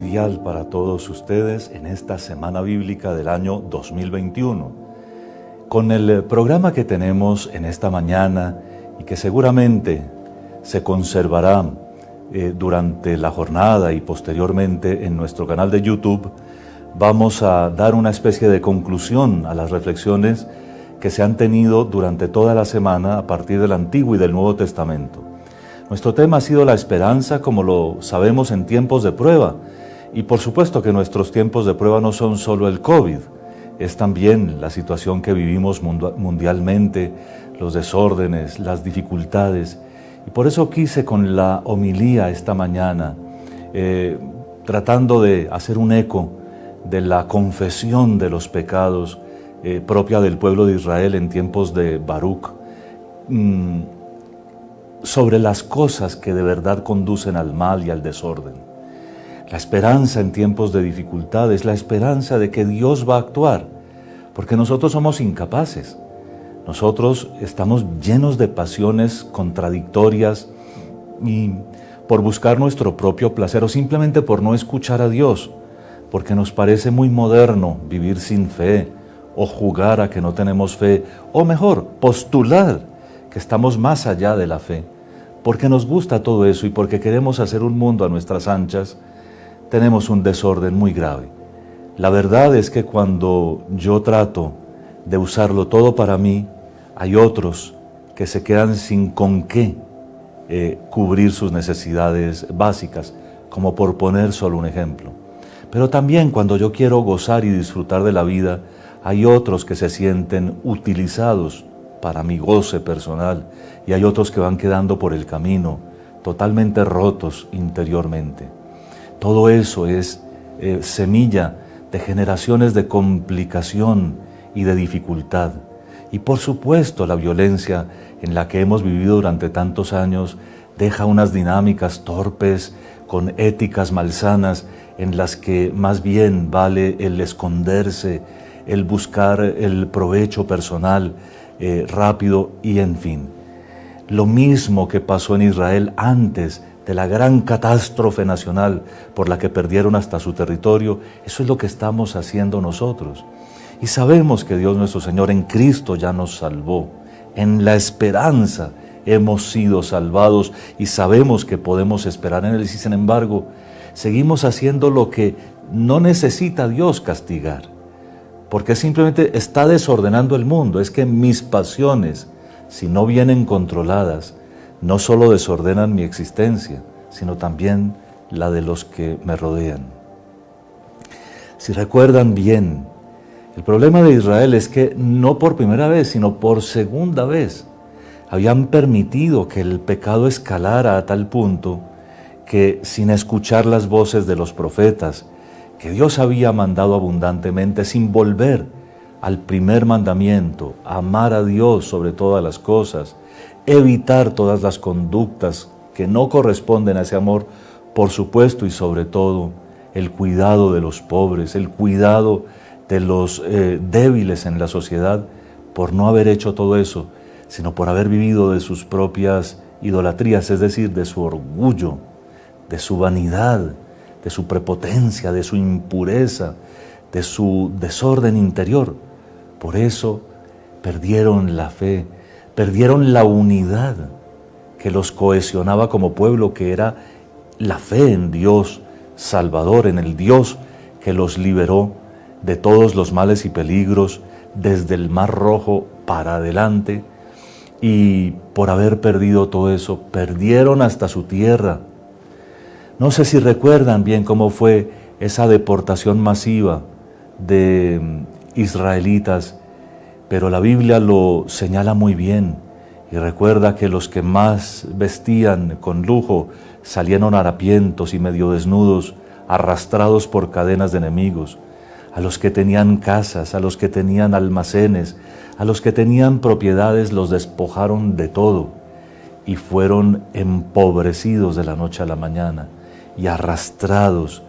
cordial para todos ustedes en esta semana bíblica del año 2021. Con el programa que tenemos en esta mañana y que seguramente se conservará durante la jornada y posteriormente en nuestro canal de YouTube, vamos a dar una especie de conclusión a las reflexiones que se han tenido durante toda la semana a partir del Antiguo y del Nuevo Testamento. Nuestro tema ha sido la esperanza, como lo sabemos, en tiempos de prueba. Y por supuesto que nuestros tiempos de prueba no son solo el COVID, es también la situación que vivimos mundialmente, los desórdenes, las dificultades. Y por eso quise con la homilía esta mañana, tratando de hacer un eco de la confesión de los pecados propia del pueblo de Israel en tiempos de Baruch, sobre las cosas que de verdad conducen al mal y al desorden. La esperanza en tiempos de dificultad es la esperanza de que Dios va a actuar, porque nosotros somos incapaces. Nosotros estamos llenos de pasiones contradictorias y por buscar nuestro propio placer o simplemente por no escuchar a Dios, porque nos parece muy moderno vivir sin fe o jugar a que no tenemos fe, o mejor, postular que estamos más allá de la fe. Porque nos gusta todo eso y porque queremos hacer un mundo a nuestras anchas, tenemos un desorden muy grave. La verdad es que cuando yo trato de usarlo todo para mí, hay otros que se quedan sin con qué cubrir sus necesidades básicas, como por poner solo un ejemplo. Pero también cuando yo quiero gozar y disfrutar de la vida, hay otros que se sienten utilizados para mi goce personal, y hay otros que van quedando por el camino, totalmente rotos interiormente. Todo eso es semilla de generaciones de complicación y de dificultad. Y por supuesto la violencia en la que hemos vivido durante tantos años deja unas dinámicas torpes, con éticas malsanas, en las que más bien vale el esconderse, el buscar el provecho personal, rápido y en fin. Lo mismo que pasó en Israel antes de la gran catástrofe nacional por la que perdieron hasta su territorio, eso es lo que estamos haciendo nosotros. Y sabemos que Dios nuestro Señor en Cristo ya nos salvó. En la esperanza hemos sido salvados y sabemos que podemos esperar en Él. Y sin embargo, seguimos haciendo lo que no necesita Dios castigar, porque simplemente está desordenando el mundo. Es que mis pasiones, si no vienen controladas, no solo desordenan mi existencia, sino también la de los que me rodean. Si recuerdan bien, el problema de Israel es que no por primera vez, sino por segunda vez, habían permitido que el pecado escalara a tal punto que, sin escuchar las voces de los profetas, que Dios había mandado abundantemente, sin volver al primer mandamiento, amar a Dios sobre todas las cosas, evitar todas las conductas que no corresponden a ese amor, por supuesto, y sobre todo, el cuidado de los pobres, el cuidado de los débiles en la sociedad. Por no haber hecho todo eso, sino por haber vivido de sus propias idolatrías, es decir, de su orgullo, de su vanidad, de su prepotencia, de su impureza, de su desorden interior. Por eso perdieron la fe, perdieron la unidad que los cohesionaba como pueblo, que era la fe en Dios Salvador, en el Dios que los liberó de todos los males y peligros desde el Mar Rojo para adelante. Y por haber perdido todo eso, perdieron hasta su tierra. No sé si recuerdan bien cómo fue esa deportación masiva de israelitas, pero la Biblia lo señala muy bien y recuerda que los que más vestían con lujo salieron harapientos y medio desnudos, arrastrados por cadenas de enemigos. A los que tenían casas, a los que tenían almacenes, a los que tenían propiedades, los despojaron de todo y fueron empobrecidos de la noche a la mañana y arrastrados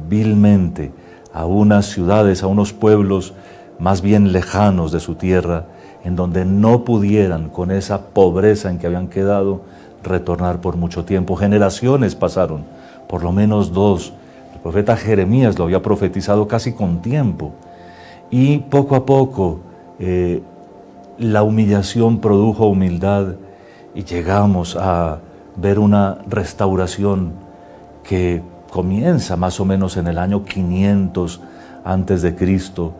vilmente a unas ciudades, a unos pueblos más bien lejanos de su tierra, en donde no pudieran, con esa pobreza en que habían quedado, retornar por mucho tiempo. Generaciones pasaron, por lo menos dos, El profeta Jeremías lo había profetizado casi con tiempo. Y poco a poco la humillación produjo humildad y llegamos a ver una restauración que comienza más o menos en el año 500 antes de Cristo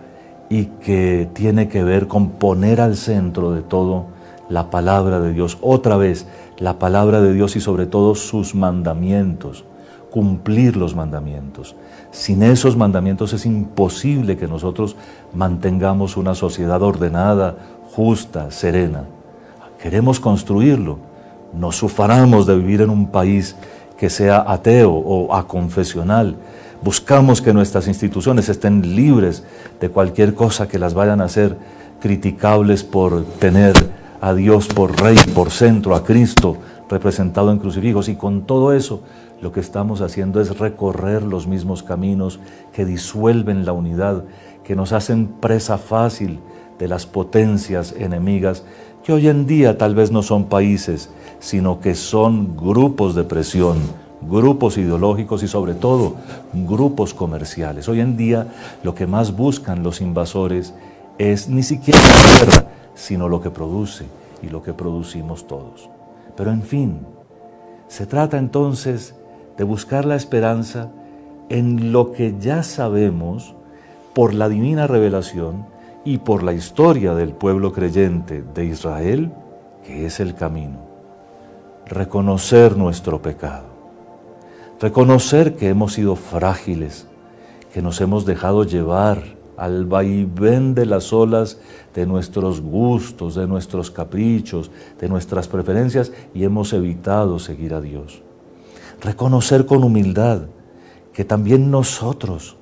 y que tiene que ver con poner al centro de todo la palabra de Dios. Otra vez, la palabra de Dios y sobre todo sus mandamientos, cumplir los mandamientos. Sin esos mandamientos es imposible que nosotros mantengamos una sociedad ordenada, justa, serena. Queremos construirlo. Nos ufanamos de vivir en un país que sea ateo o aconfesional. Buscamos que nuestras instituciones estén libres de cualquier cosa que las vayan a hacer criticables por tener a Dios por Rey, por centro, a Cristo representado en crucifijos. Y con todo eso, lo que estamos haciendo es recorrer los mismos caminos que disuelven la unidad, que nos hacen presa fácil de las potencias enemigas, que hoy en día tal vez no son países, sino que son grupos de presión, grupos ideológicos y sobre todo grupos comerciales. Hoy en día lo que más buscan los invasores es ni siquiera la guerra, sino lo que produce y lo que producimos todos. Pero en fin, se trata entonces de buscar la esperanza en lo que ya sabemos por la divina revelación y por la historia del pueblo creyente de Israel, que es el camino. Reconocer nuestro pecado, reconocer que hemos sido frágiles, que nos hemos dejado llevar al vaivén de las olas de nuestros gustos, de nuestros caprichos, de nuestras preferencias y hemos evitado seguir a Dios. Reconocer con humildad que también nosotros,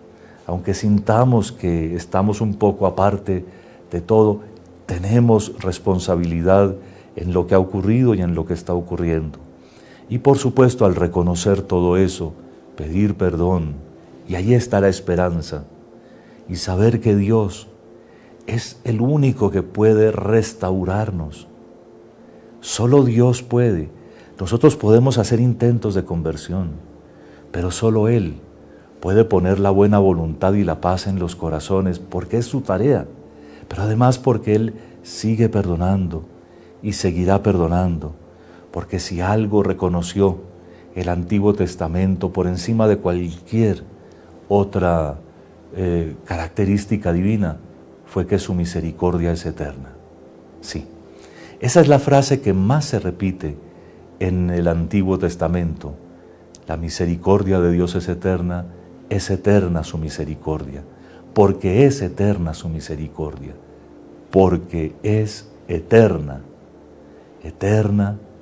aunque sintamos que estamos un poco aparte de todo, tenemos responsabilidad en lo que ha ocurrido y en lo que está ocurriendo. Y por supuesto, al reconocer todo eso, pedir perdón, y ahí está la esperanza, y saber que Dios es el único que puede restaurarnos. Solo Dios puede. Nosotros podemos hacer intentos de conversión, pero solo Él puede poner la buena voluntad y la paz en los corazones, porque es su tarea, pero además porque Él sigue perdonando y seguirá perdonando, porque si algo reconoció el Antiguo Testamento por encima de cualquier otra característica divina, fue que su misericordia es eterna. Sí, esa es la frase que más se repite en el Antiguo Testamento. La misericordia de Dios es eterna su misericordia, porque es eterna su misericordia, porque es eterna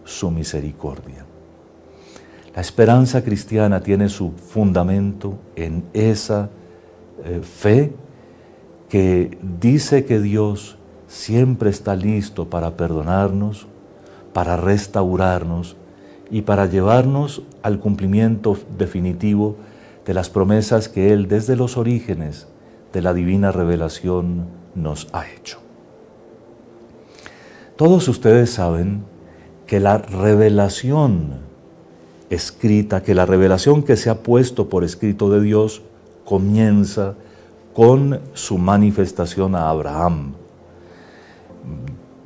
su misericordia. La esperanza cristiana tiene su fundamento en esa fe que dice que Dios siempre está listo para perdonarnos, para restaurarnos y para llevarnos al cumplimiento definitivo de las promesas que Él desde los orígenes de la divina revelación nos ha hecho. Todos ustedes saben que la revelación escrita, que la revelación que se ha puesto por escrito de Dios comienza con su manifestación a Abraham.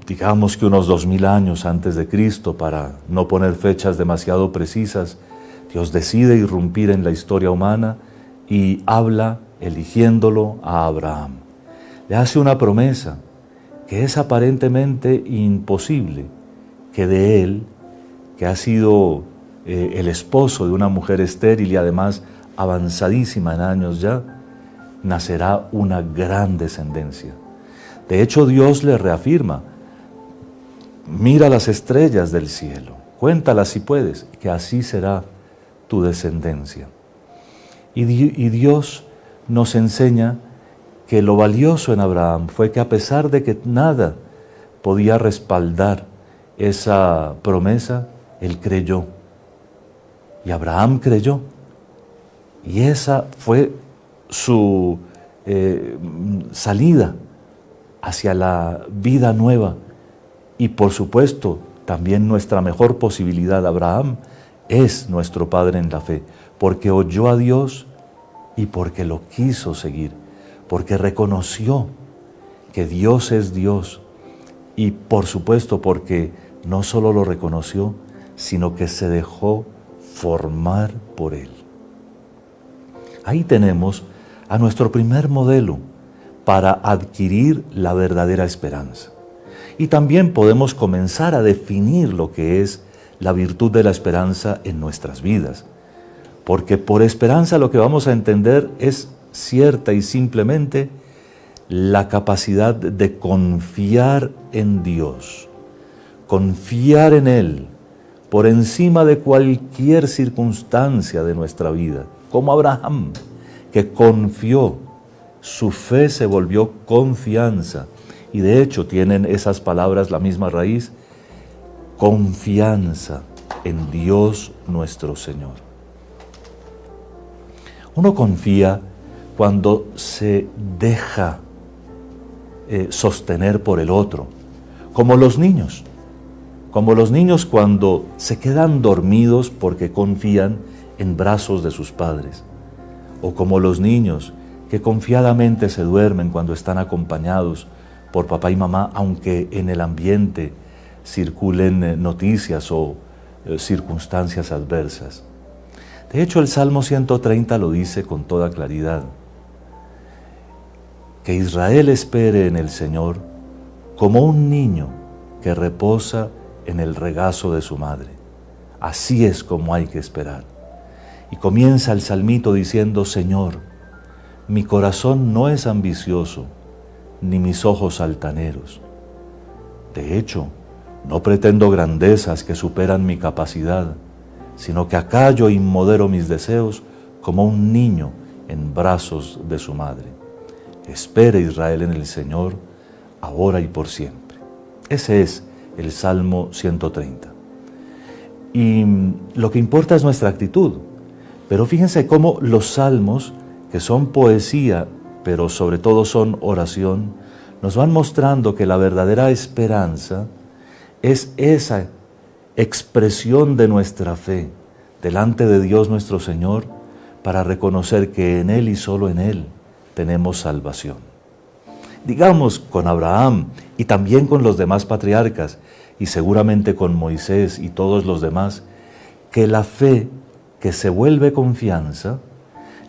Digamos que unos 2000 años antes de Cristo, para no poner fechas demasiado precisas, Dios decide irrumpir en la historia humana y habla eligiéndolo a Abraham. Le hace una promesa que es aparentemente imposible, que de él, que ha sido el esposo de una mujer estéril y además avanzadísima en años ya, nacerá una gran descendencia. De hecho, Dios le reafirma: mira las estrellas del cielo, cuéntalas si puedes, que así será tu descendencia. Y Dios nos enseña que lo valioso en Abraham fue que a pesar de que nada podía respaldar esa promesa, él creyó. Y Abraham creyó. Y esa fue su salida hacia la vida nueva. Y por supuesto, también nuestra mejor posibilidad. Abraham es nuestro padre en la fe, porque oyó a Dios y porque lo quiso seguir, porque reconoció que Dios es Dios y por supuesto porque no solo lo reconoció, sino que se dejó formar por Él. Ahí tenemos a nuestro primer modelo para adquirir la verdadera esperanza. Y también podemos comenzar a definir lo que es la virtud de la esperanza en nuestras vidas. Porque por esperanza lo que vamos a entender es cierta y simplemente la capacidad de confiar en Dios, confiar en Él por encima de cualquier circunstancia de nuestra vida, como Abraham, que confió, su fe se volvió confianza, y de hecho tienen esas palabras la misma raíz, confianza en Dios nuestro Señor. Uno confía cuando se deja sostener por el otro, como los niños cuando se quedan dormidos porque confían en brazos de sus padres, o como los niños que confiadamente se duermen cuando están acompañados por papá y mamá, aunque en el ambiente circulen noticias o circunstancias adversas. De hecho, el Salmo 130 lo dice con toda claridad: que Israel espere en el Señor como un niño que reposa en el regazo de su madre. Así es como hay que esperar. Y comienza el salmito diciendo: Señor, mi corazón no es ambicioso, ni mis ojos altaneros. De hecho, no pretendo grandezas que superan mi capacidad, sino que acallo y modero mis deseos como un niño en brazos de su madre. Espere Israel en el Señor, ahora y por siempre. Ese es el Salmo 130. Y lo que importa es nuestra actitud. Pero fíjense cómo los salmos, que son poesía, pero sobre todo son oración, nos van mostrando que la verdadera esperanza es esa expresión de nuestra fe delante de Dios nuestro Señor, para reconocer que en Él y solo en Él tenemos salvación. Digamos con Abraham y también con los demás patriarcas, y seguramente con Moisés y todos los demás, que la fe que se vuelve confianza,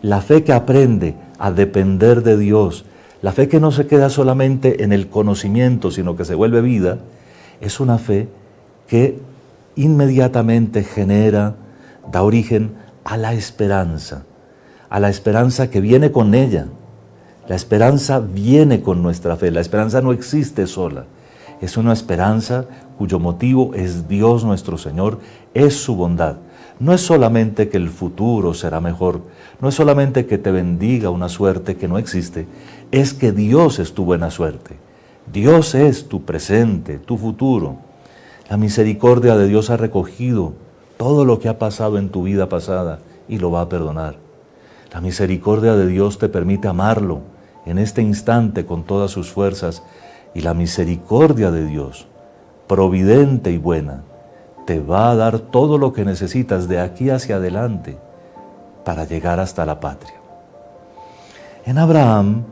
la fe que aprende a depender de Dios, la fe que no se queda solamente en el conocimiento, sino que se vuelve vida, es una fe que inmediatamente genera, da origen a la esperanza que viene con ella. La esperanza viene con nuestra fe, la esperanza no existe sola. Es una esperanza cuyo motivo es Dios nuestro Señor, es su bondad. No es solamente que el futuro será mejor, no es solamente que te bendiga una suerte que no existe, es que Dios es tu buena suerte. Dios es tu presente, tu futuro. La misericordia de Dios ha recogido todo lo que ha pasado en tu vida pasada y lo va a perdonar. La misericordia de Dios te permite amarlo en este instante con todas sus fuerzas, y la misericordia de Dios, providente y buena, te va a dar todo lo que necesitas de aquí hacia adelante para llegar hasta la patria. En Abraham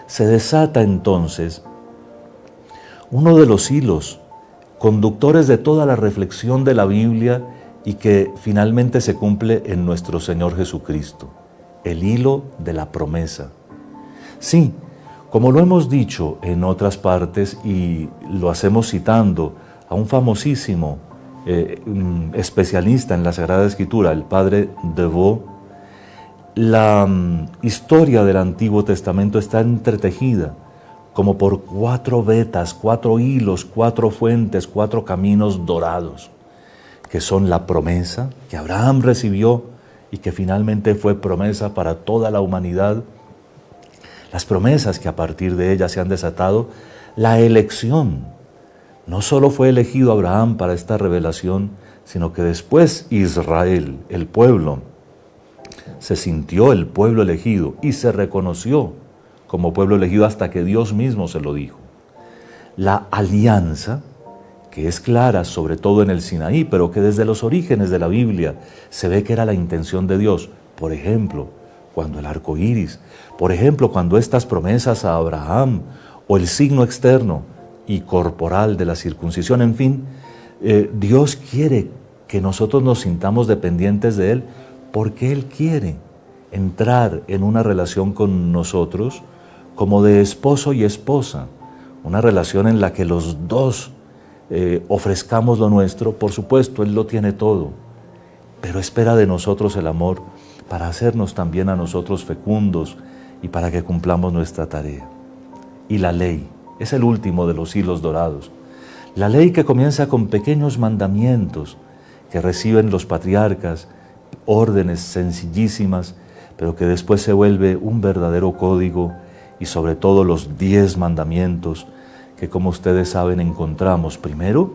se desata entonces uno de los hilos conductores de toda la reflexión de la Biblia y que finalmente se cumple en nuestro Señor Jesucristo, el hilo de la promesa. Sí, como lo hemos dicho en otras partes y lo hacemos citando a un famosísimo especialista en la Sagrada Escritura, el padre de Vaux, la historia del Antiguo Testamento está entretejida como por 4 vetas, 4 hilos, 4 fuentes, 4 caminos dorados, que son la promesa que Abraham recibió y que finalmente fue promesa para toda la humanidad, las promesas que a partir de ella se han desatado, la elección. No solo fue elegido Abraham para esta revelación, sino que después Israel, el pueblo, se sintió el pueblo elegido y se reconoció como pueblo elegido hasta que Dios mismo se lo dijo. La alianza, que es clara sobre todo en el Sinaí, pero que desde los orígenes de la Biblia se ve que era la intención de Dios, por ejemplo, cuando el arco iris, por ejemplo, cuando estas promesas a Abraham, o el signo externo y corporal de la circuncisión, en fin, Dios quiere que nosotros nos sintamos dependientes de Él, porque Él quiere entrar en una relación con nosotros como de esposo y esposa, una relación en la que los dos ofrezcamos lo nuestro. Por supuesto, Él lo tiene todo, pero espera de nosotros el amor para hacernos también a nosotros fecundos y para que cumplamos nuestra tarea. Y la ley es el último de los hilos dorados. La ley que comienza con pequeños mandamientos que reciben los patriarcas, órdenes sencillísimas, pero que después se vuelve un verdadero código, y sobre todo los 10 mandamientos que, como ustedes saben, encontramos primero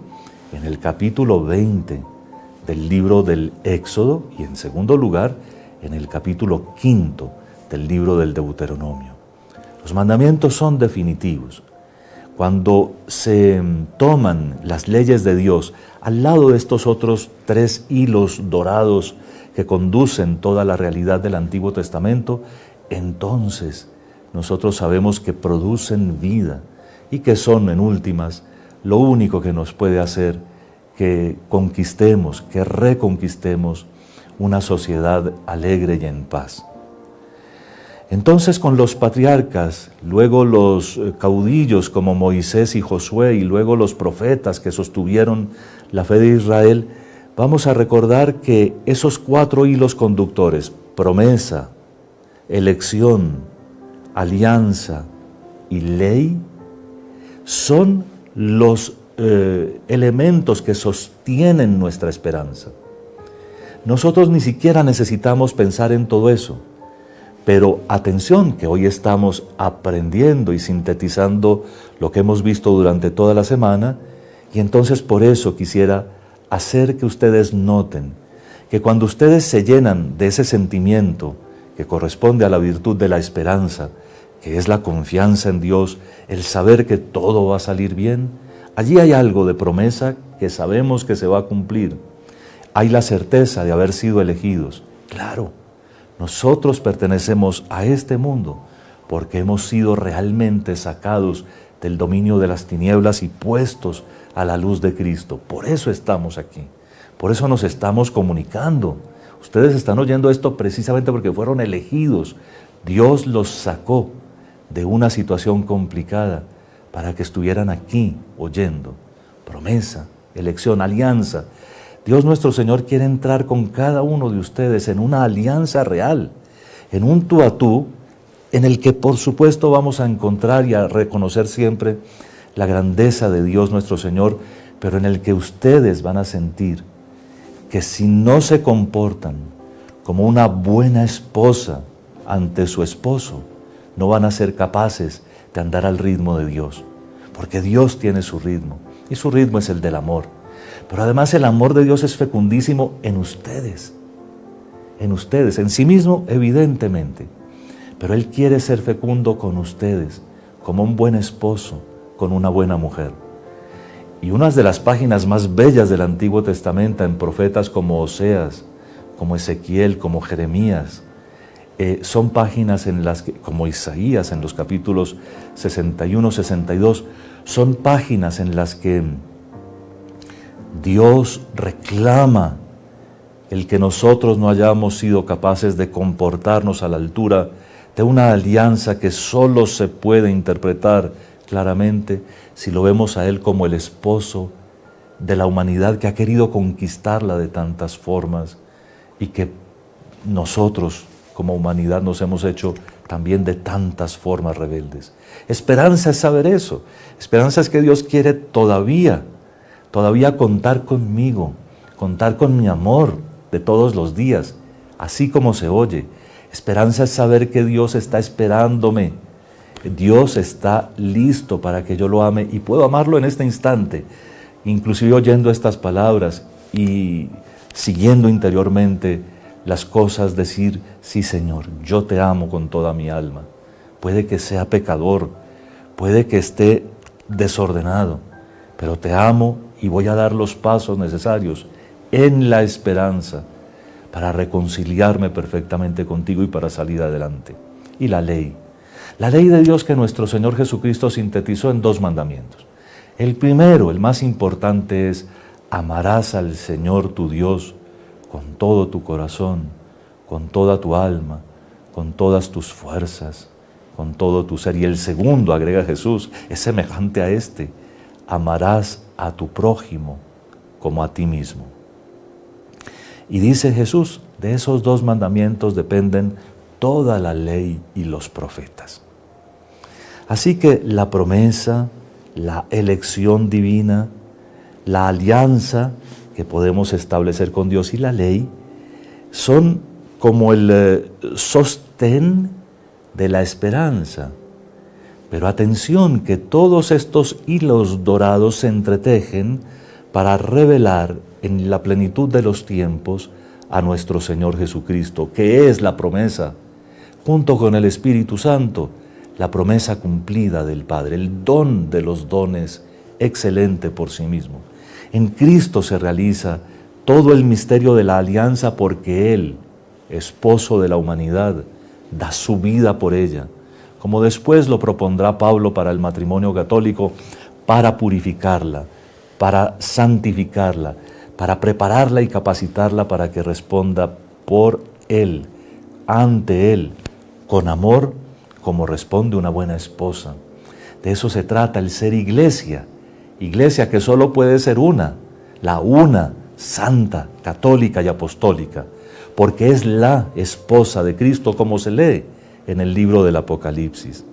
en el capítulo 20 del libro del Éxodo y en segundo lugar en el capítulo 5 del libro del Deuteronomio. Los mandamientos son definitivos. Cuando se toman las leyes de Dios al lado de estos otros 3 hilos dorados que conducen toda la realidad del Antiguo Testamento, entonces nosotros sabemos que producen vida y que son, en últimas, lo único que nos puede hacer que conquistemos, que reconquistemos una sociedad alegre y en paz. Entonces, con los patriarcas, luego los caudillos como Moisés y Josué, y luego los profetas que sostuvieron la fe de Israel, vamos a recordar que esos 4 hilos conductores, promesa, elección, alianza y ley, son los elementos que sostienen nuestra esperanza. Nosotros ni siquiera necesitamos pensar en todo eso, pero atención, que hoy estamos aprendiendo y sintetizando lo que hemos visto durante toda la semana, y entonces por eso quisiera hacer que ustedes noten que cuando ustedes se llenan de ese sentimiento que corresponde a la virtud de la esperanza, que es la confianza en Dios, el saber que todo va a salir bien, allí hay algo de promesa que sabemos que se va a cumplir. Hay la certeza de haber sido elegidos. Claro, nosotros pertenecemos a este mundo porque hemos sido realmente sacados del dominio de las tinieblas y puestos a la luz de Cristo. Por eso estamos aquí, por eso nos estamos comunicando. Ustedes están oyendo esto precisamente porque fueron elegidos. Dios los sacó de una situación complicada para que estuvieran aquí oyendo. Promesa, elección, alianza. Dios nuestro Señor quiere entrar con cada uno de ustedes en una alianza real, en un tú a tú, en el que por supuesto vamos a encontrar y a reconocer siempre la grandeza de Dios nuestro Señor, pero en el que ustedes van a sentir que si no se comportan como una buena esposa ante su esposo, no van a ser capaces de andar al ritmo de Dios, porque Dios tiene su ritmo, y su ritmo es el del amor. Pero además el amor de Dios es fecundísimo en ustedes, en sí mismo evidentemente, pero Él quiere ser fecundo con ustedes, como un buen esposo con una buena mujer. Y unas de las páginas más bellas del Antiguo Testamento en profetas como Oseas, como Ezequiel, como Jeremías, son páginas en las que, como Isaías en los capítulos 61, 62, son páginas en las que Dios reclama el que nosotros no hayamos sido capaces de comportarnos a la altura de una alianza que solo se puede interpretar claramente si lo vemos a Él como el esposo de la humanidad que ha querido conquistarla de tantas formas y que nosotros como humanidad nos hemos hecho también de tantas formas rebeldes. Esperanza es saber eso. Esperanza es que Dios quiere todavía contar conmigo, contar con mi amor de todos los días, así como se oye. Esperanza es saber que Dios está esperándome. Dios está listo para que yo lo ame y puedo amarlo en este instante, inclusive oyendo estas palabras y siguiendo interiormente las cosas, decir, sí Señor, yo te amo con toda mi alma. Puede que sea pecador, puede que esté desordenado, pero te amo y voy a dar los pasos necesarios en la esperanza para reconciliarme perfectamente contigo y para salir adelante. Y la ley de Dios que nuestro Señor Jesucristo sintetizó en 2 mandamientos. El primero, el más importante, es: amarás al Señor tu Dios con todo tu corazón, con toda tu alma, con todas tus fuerzas, con todo tu ser. Y el segundo, agrega Jesús, es semejante a este: amarás a tu prójimo como a ti mismo. Y dice Jesús, de esos 2 mandamientos dependen toda la ley y los profetas. Así que la promesa, la elección divina, la alianza que podemos establecer con Dios y la ley son como el sostén de la esperanza. Pero atención, que todos estos hilos dorados se entretejen para revelar en la plenitud de los tiempos a nuestro Señor Jesucristo, que es la promesa, junto con el Espíritu Santo, la promesa cumplida del Padre, el don de los dones, excelente por sí mismo. En Cristo se realiza todo el misterio de la alianza, porque Él, esposo de la humanidad, da su vida por ella, como después lo propondrá Pablo para el matrimonio católico, para purificarla, para santificarla, para prepararla y capacitarla para que responda por Él, ante Él, con amor, como responde una buena esposa. De eso se trata el ser iglesia. Iglesia que solo puede ser una, la una, santa, católica y apostólica, porque es la esposa de Cristo, como se lee en el libro del Apocalipsis.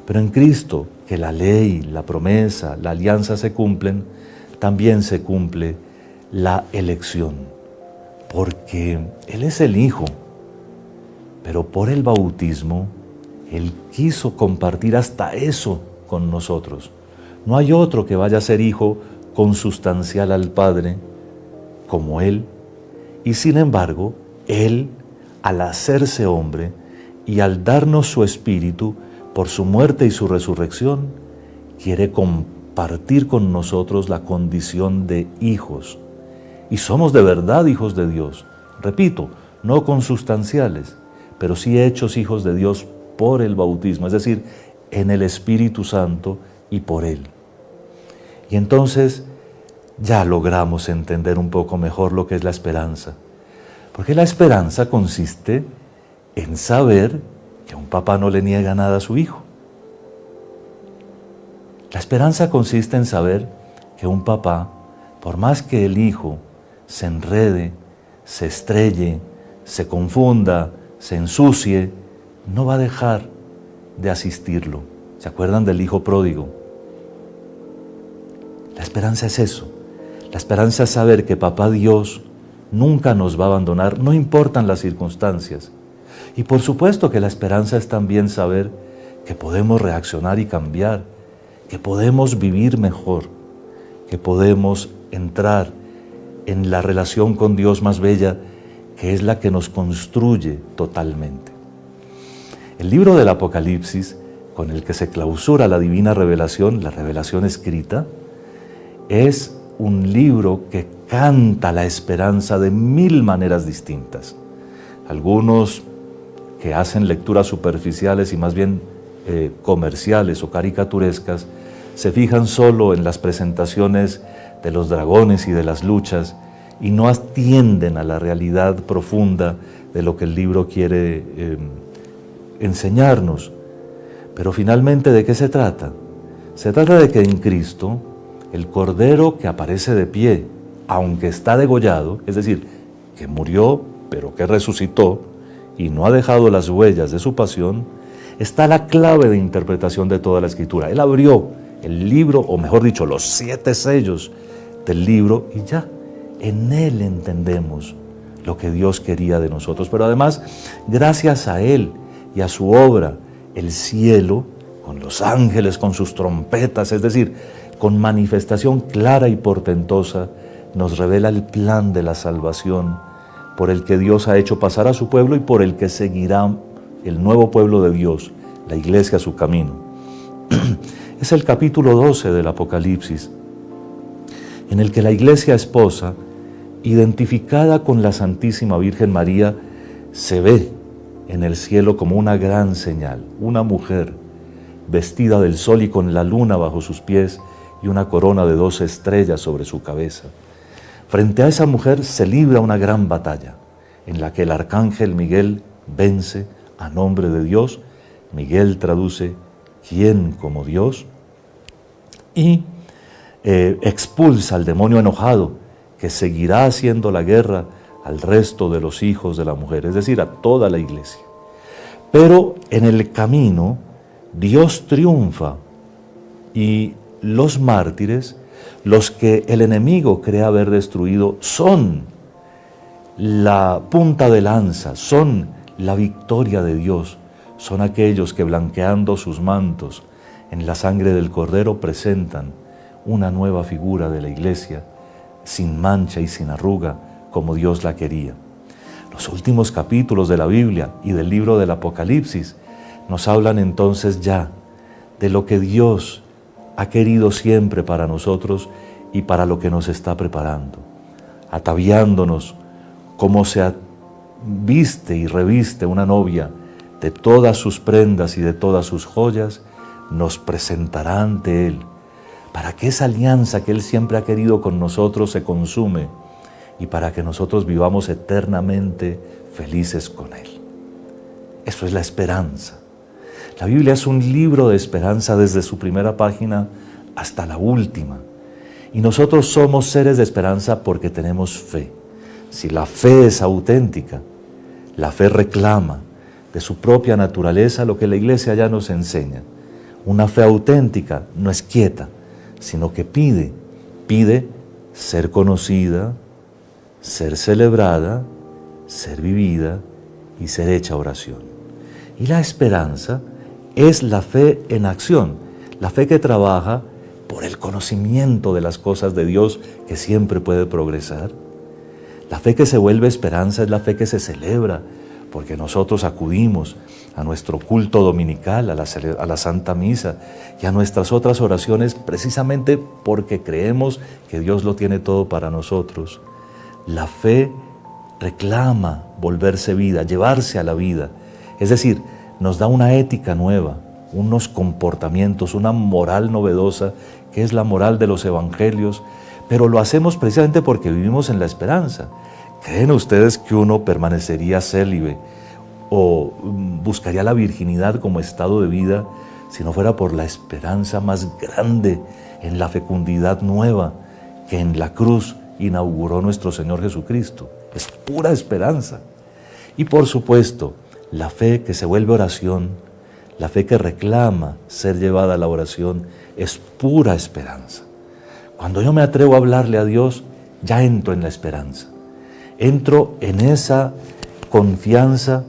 Pero en Cristo, que la ley, la promesa, la alianza se cumplen, también se cumple la elección, porque Él es el Hijo, pero por el bautismo Él quiso compartir hasta eso con nosotros. No hay otro que vaya a ser hijo consustancial al Padre como Él, y sin embargo, Él, al hacerse hombre y al darnos su Espíritu por su muerte y su resurrección, quiere compartir con nosotros la condición de hijos. Y somos de verdad hijos de Dios. Repito, no consustanciales, pero sí hechos hijos de Dios por el bautismo, es decir, en el Espíritu Santo y por Él. Y entonces ya logramos entender un poco mejor lo que es la esperanza. Porque la esperanza consiste en saber que un papá no le niega nada a su hijo. La esperanza consiste en saber que un papá, por más que el hijo se enrede, se estrelle, se confunda, se ensucie, no va a dejar de asistirlo. ¿Se acuerdan del hijo pródigo? La esperanza es eso. La esperanza es saber que papá Dios nunca nos va a abandonar, no importan las circunstancias. Y por supuesto que la esperanza es también saber que podemos reaccionar y cambiar, que podemos vivir mejor, que podemos entrar en la relación con Dios más bella, que es la que nos construye totalmente. El libro del Apocalipsis, con el que se clausura la divina revelación, la revelación escrita, es un libro que canta la esperanza de 1000 maneras distintas. Algunos que hacen lecturas superficiales y más bien comerciales o caricaturescas, se fijan solo en las presentaciones de los dragones y de las luchas y no atienden a la realidad profunda de lo que el libro quiere enseñarnos. Pero finalmente, ¿de qué se trata? Se trata de que en Cristo, el Cordero que aparece de pie, aunque está degollado, es decir, que murió, pero que resucitó y no ha dejado las huellas de su pasión, está la clave de interpretación de toda la Escritura. Él abrió el libro, o mejor dicho, los 7 sellos del libro, y ya, en Él entendemos lo que Dios quería de nosotros. Pero además, gracias a Él y a su obra, el cielo, con los ángeles, con sus trompetas, es decir, con manifestación clara y portentosa, nos revela el plan de la salvación por el que Dios ha hecho pasar a su pueblo y por el que seguirá el nuevo pueblo de Dios, la iglesia, su camino. Es el capítulo 12 del Apocalipsis, en el que la iglesia esposa identificada con la Santísima Virgen María, se ve en el cielo como una gran señal, una mujer vestida del sol y con la luna bajo sus pies y una corona de 12 estrellas sobre su cabeza. Frente a esa mujer se libra una gran batalla, en la que el arcángel Miguel vence a nombre de Dios. Miguel traduce ¿quién como Dios? Y expulsa al demonio enojado que seguirá haciendo la guerra al resto de los hijos de la mujer, es decir, a toda la iglesia. Pero en el camino Dios triunfa y los mártires, los que el enemigo cree haber destruido, son la punta de lanza, son la victoria de Dios, son aquellos que blanqueando sus mantos en la sangre del Cordero presentan una nueva figura de la iglesia, sin mancha y sin arruga, como Dios la quería. Los últimos capítulos de la Biblia y del libro del Apocalipsis nos hablan entonces ya de lo que Dios ha querido siempre para nosotros y para lo que nos está preparando, ataviándonos como se viste y reviste una novia de todas sus prendas y de todas sus joyas, nos presentará ante Él, para que esa alianza que Él siempre ha querido con nosotros se consume y para que nosotros vivamos eternamente felices con Él. Eso es la esperanza. La Biblia es un libro de esperanza desde su primera página hasta la última. Y nosotros somos seres de esperanza porque tenemos fe. Si la fe es auténtica, la fe reclama de su propia naturaleza lo que la Iglesia ya nos enseña. Una fe auténtica no es quieta, sino que pide ser conocida, ser celebrada, ser vivida y ser hecha oración. Y la esperanza es la fe en acción, la fe que trabaja por el conocimiento de las cosas de Dios que siempre puede progresar. La fe que se vuelve esperanza es la fe que se celebra, porque nosotros acudimos a nuestro culto dominical, a la Santa Misa y a nuestras otras oraciones precisamente porque creemos que Dios lo tiene todo para nosotros. La fe reclama volverse vida, llevarse a la vida, es decir, nos da una ética nueva, unos comportamientos, una moral novedosa, que es la moral de los evangelios, pero lo hacemos precisamente porque vivimos en la esperanza. ¿Creen ustedes que uno permanecería célibe o buscaría la virginidad como estado de vida si no fuera por la esperanza más grande en la fecundidad nueva que en la cruz inauguró nuestro Señor Jesucristo? Es pura esperanza. Y por supuesto, la fe que se vuelve oración, la fe que reclama ser llevada a la oración, es pura esperanza. Cuando yo me atrevo a hablarle a Dios, ya entro en la esperanza. Entro en esa confianza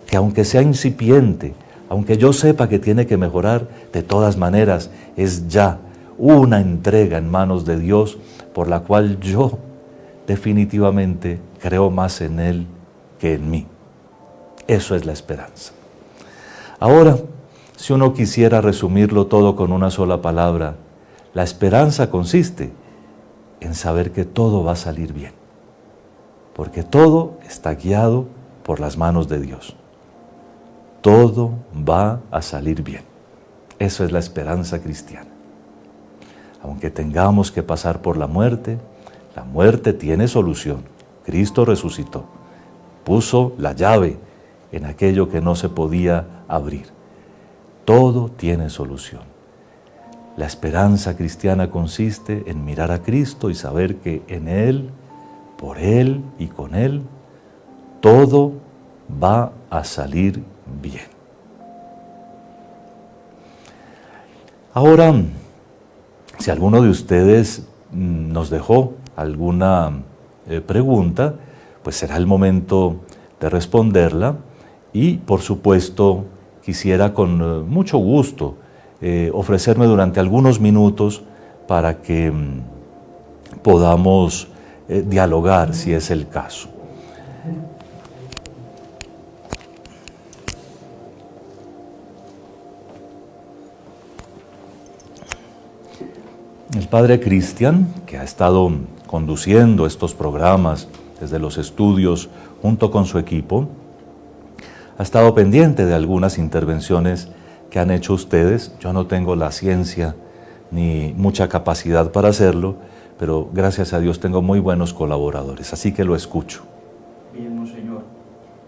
que aunque sea incipiente, aunque yo sepa que tiene que mejorar, de todas maneras es ya una entrega en manos de Dios por la cual yo definitivamente creo más en Él que en mí. Eso es la esperanza. Ahora, si uno quisiera resumirlo todo con una sola palabra, la esperanza consiste en saber que todo va a salir bien, porque todo está guiado por las manos de Dios. Todo va a salir bien. Eso es la esperanza cristiana. Aunque tengamos que pasar por la muerte tiene solución. Cristo resucitó, puso la llave en aquello que no se podía abrir. Todo tiene solución. La esperanza cristiana consiste en mirar a Cristo y saber que en Él, por Él y con Él, todo va a salir bien. Ahora, si alguno de ustedes nos dejó alguna pregunta, pues será el momento de responderla y, por supuesto, quisiera con mucho gusto ofrecerme durante algunos minutos para que podamos dialogar, si es el caso. El padre Cristian, que ha estado conduciendo estos programas desde los estudios junto con su equipo, ha estado pendiente de algunas intervenciones que han hecho ustedes. Yo no tengo la ciencia ni mucha capacidad para hacerlo, pero gracias a Dios tengo muy buenos colaboradores, así que lo escucho. Bien, Monseñor.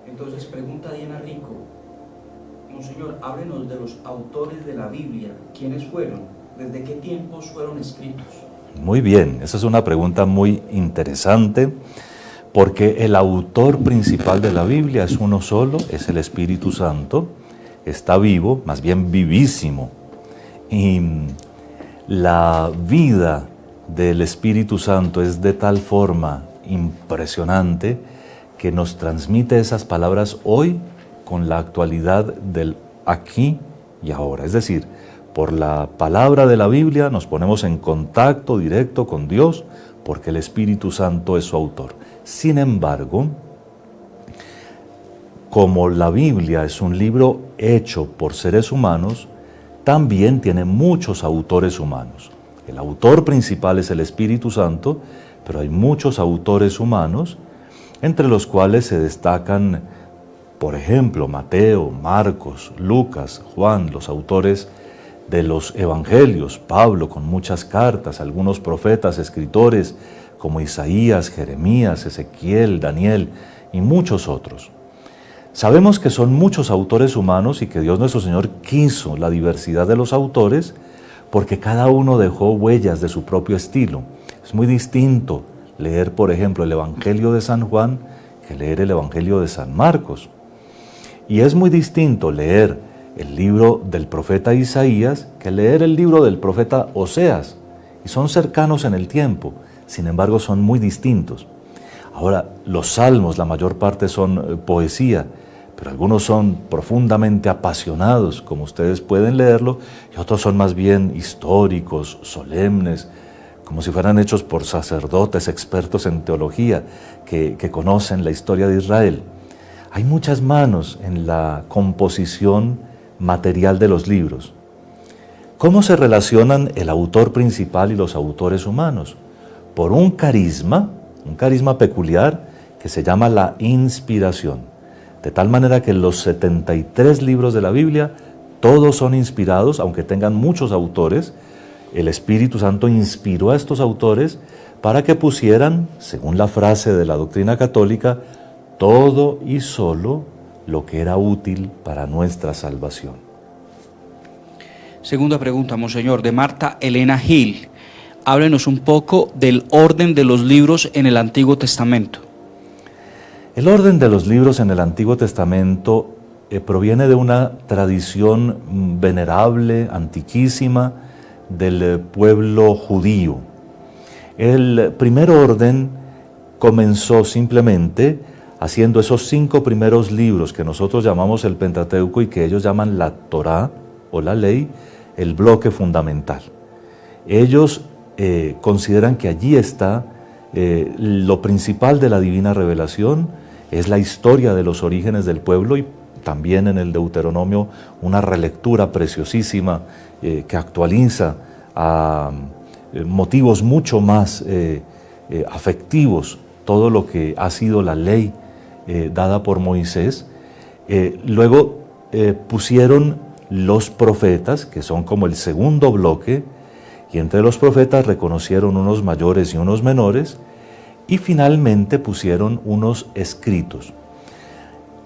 Entonces, pregunta Diana Rico. Monseñor, háblenos de los autores de la Biblia. ¿Quiénes fueron? ¿Desde qué tiempos fueron escritos? Muy bien, esa es una pregunta muy interesante, porque el autor principal de la Biblia es uno solo, es el Espíritu Santo, está vivo, más bien vivísimo, y la vida del Espíritu Santo es de tal forma impresionante que nos transmite esas palabras hoy con la actualidad del aquí y ahora. Es decir, por la palabra de la Biblia nos ponemos en contacto directo con Dios porque el Espíritu Santo es su autor. Sin embargo, como la Biblia es un libro hecho por seres humanos, también tiene muchos autores humanos. El autor principal es el Espíritu Santo, pero hay muchos autores humanos, entre los cuales se destacan, por ejemplo, Mateo, Marcos, Lucas, Juan, los autores de los evangelios, Pablo con muchas cartas, algunos profetas, escritores como Isaías, Jeremías, Ezequiel, Daniel y muchos otros. Sabemos que son muchos autores humanos y que Dios nuestro Señor quiso la diversidad de los autores porque cada uno dejó huellas de su propio estilo. Es muy distinto leer, por ejemplo, el Evangelio de San Juan que leer el Evangelio de San Marcos. Y es muy distinto leer el libro del profeta Isaías que leer el libro del profeta Oseas. Y son cercanos en el tiempo, sin embargo son muy distintos. Ahora, los salmos, la mayor parte son poesía, pero algunos son profundamente apasionados, como ustedes pueden leerlo, y otros son más bien históricos, solemnes, como si fueran hechos por sacerdotes expertos en teología que conocen la historia de Israel. Hay muchas manos en la composición material de los libros. ¿Cómo se relacionan el autor principal y los autores humanos? Por un carisma peculiar que se llama la inspiración. De tal manera que los 73 libros de la Biblia, todos son inspirados, aunque tengan muchos autores. El Espíritu Santo inspiró a estos autores para que pusieran, según la frase de la doctrina católica, todo y solo lo que era útil para nuestra salvación. Segunda pregunta, Monseñor, de Marta Elena Gil. Háblenos un poco del orden de los libros en el Antiguo Testamento. El orden de los libros en el Antiguo Testamento proviene de una tradición venerable, antiquísima, del pueblo judío. El primer orden comenzó simplemente haciendo esos 5 primeros libros que nosotros llamamos el Pentateuco y que ellos llaman la Torá o la ley, el bloque fundamental. Ellos consideran que allí está lo principal de la divina revelación, es la historia de los orígenes del pueblo y también en el Deuteronomio una relectura preciosísima que actualiza a motivos mucho más afectivos todo lo que ha sido la ley dada por Moisés. Luego pusieron los profetas, que son como el segundo bloque, y entre los profetas reconocieron unos mayores y unos menores, y finalmente pusieron unos escritos.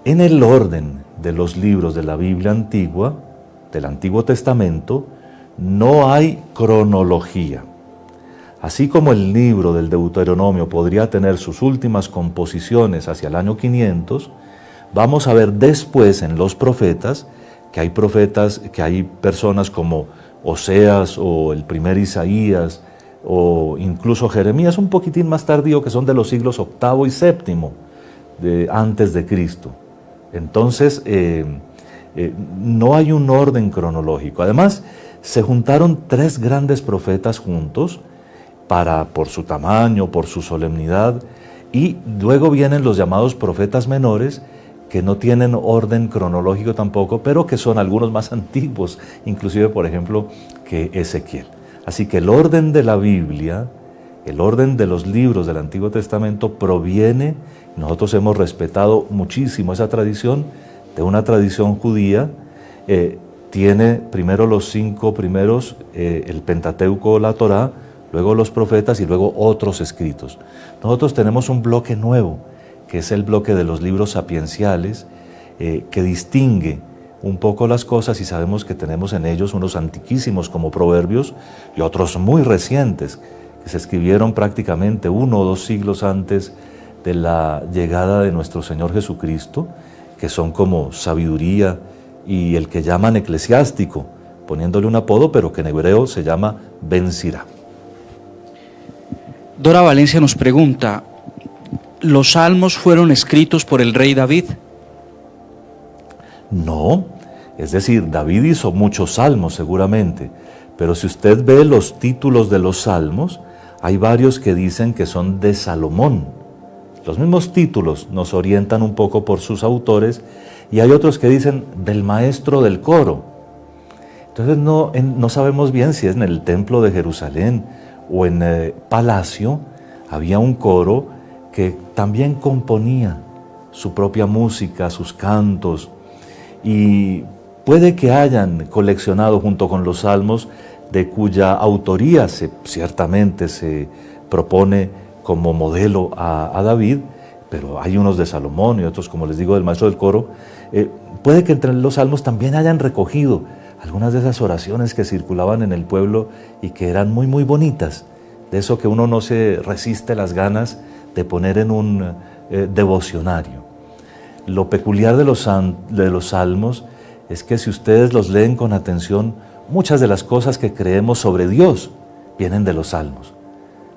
En el orden de los libros de la Biblia antigua, del Antiguo Testamento, no hay cronología. Así como el libro del Deuteronomio podría tener sus últimas composiciones hacia el año 500, vamos a ver después en los profetas, que hay personas como Oseas o el primer Isaías, o incluso Jeremías, un poquitín más tardío, que son de los siglos VIII y VII antes de Cristo. Entonces, no hay un orden cronológico. Además, se juntaron 3 grandes profetas juntos, por su tamaño, por su solemnidad, y luego vienen los llamados profetas menores, que no tienen orden cronológico tampoco, pero que son algunos más antiguos, inclusive, por ejemplo, que Ezequiel. Así que el orden de la Biblia El orden de los libros del Antiguo Testamento proviene, nosotros hemos respetado muchísimo esa tradición, de una tradición judía. Tiene primero los 5 primeros, el Pentateuco o la Torá, luego los profetas y luego otros escritos. Nosotros tenemos un bloque nuevo, que es el bloque de los libros sapienciales, que distingue un poco las cosas, y sabemos que tenemos en ellos unos antiquísimos como Proverbios y otros muy recientes, que se escribieron prácticamente 1 o 2 siglos antes de la llegada de nuestro Señor Jesucristo, que son como Sabiduría y el que llaman Eclesiástico, poniéndole un apodo, pero que en hebreo se llama Ben Sira. Dora Valencia nos pregunta, ¿los salmos fueron escritos por el rey David? No, es decir, David hizo muchos salmos seguramente, pero si usted ve los títulos de los salmos, hay varios que dicen que son de Salomón. Los mismos títulos nos orientan un poco por sus autores, y hay otros que dicen del maestro del coro. Entonces no sabemos bien si es en el templo de Jerusalén o en el palacio. Había un coro que también componía su propia música, sus cantos, y puede que hayan coleccionado junto con los salmos, de cuya autoría ciertamente se propone como modelo a David, pero hay unos de Salomón y otros, como les digo, del maestro del coro. Puede que entre los salmos también hayan recogido algunas de esas oraciones que circulaban en el pueblo y que eran muy, muy bonitas, de eso que uno no se resiste las ganas de poner en un devocionario. Lo peculiar de los salmos es que si ustedes los leen con atención, muchas de las cosas que creemos sobre Dios vienen de los salmos,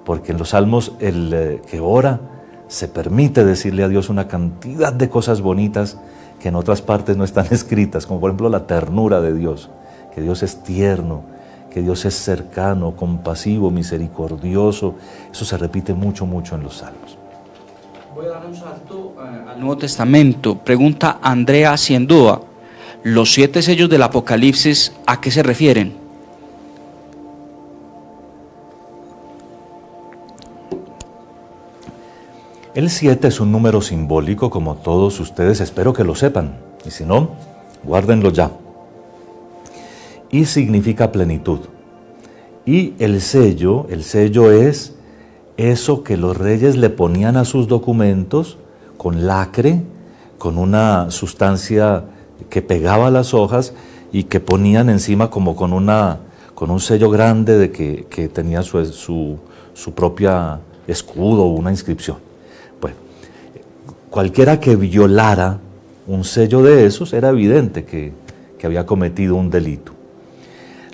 porque en los salmos el que ora se permite decirle a Dios una cantidad de cosas bonitas que en otras partes no están escritas, como por ejemplo la ternura de Dios, que Dios es tierno, que Dios es cercano, compasivo, misericordioso. Eso se repite mucho, mucho en los salmos. Voy a dar un salto al Nuevo Testamento. Pregunta Andrea Ciendúa, ¿los 7 sellos del Apocalipsis a qué se refieren? El 7 es un número simbólico, como todos ustedes espero que lo sepan, y si no, guárdenlo ya. Y significa plenitud. Y el sello es eso que los reyes le ponían a sus documentos con lacre, con una sustancia que pegaba las hojas y que ponían encima como con un sello grande de que tenía su propia escudo o una inscripción. Bueno, cualquiera que violara un sello de esos era evidente que había cometido un delito.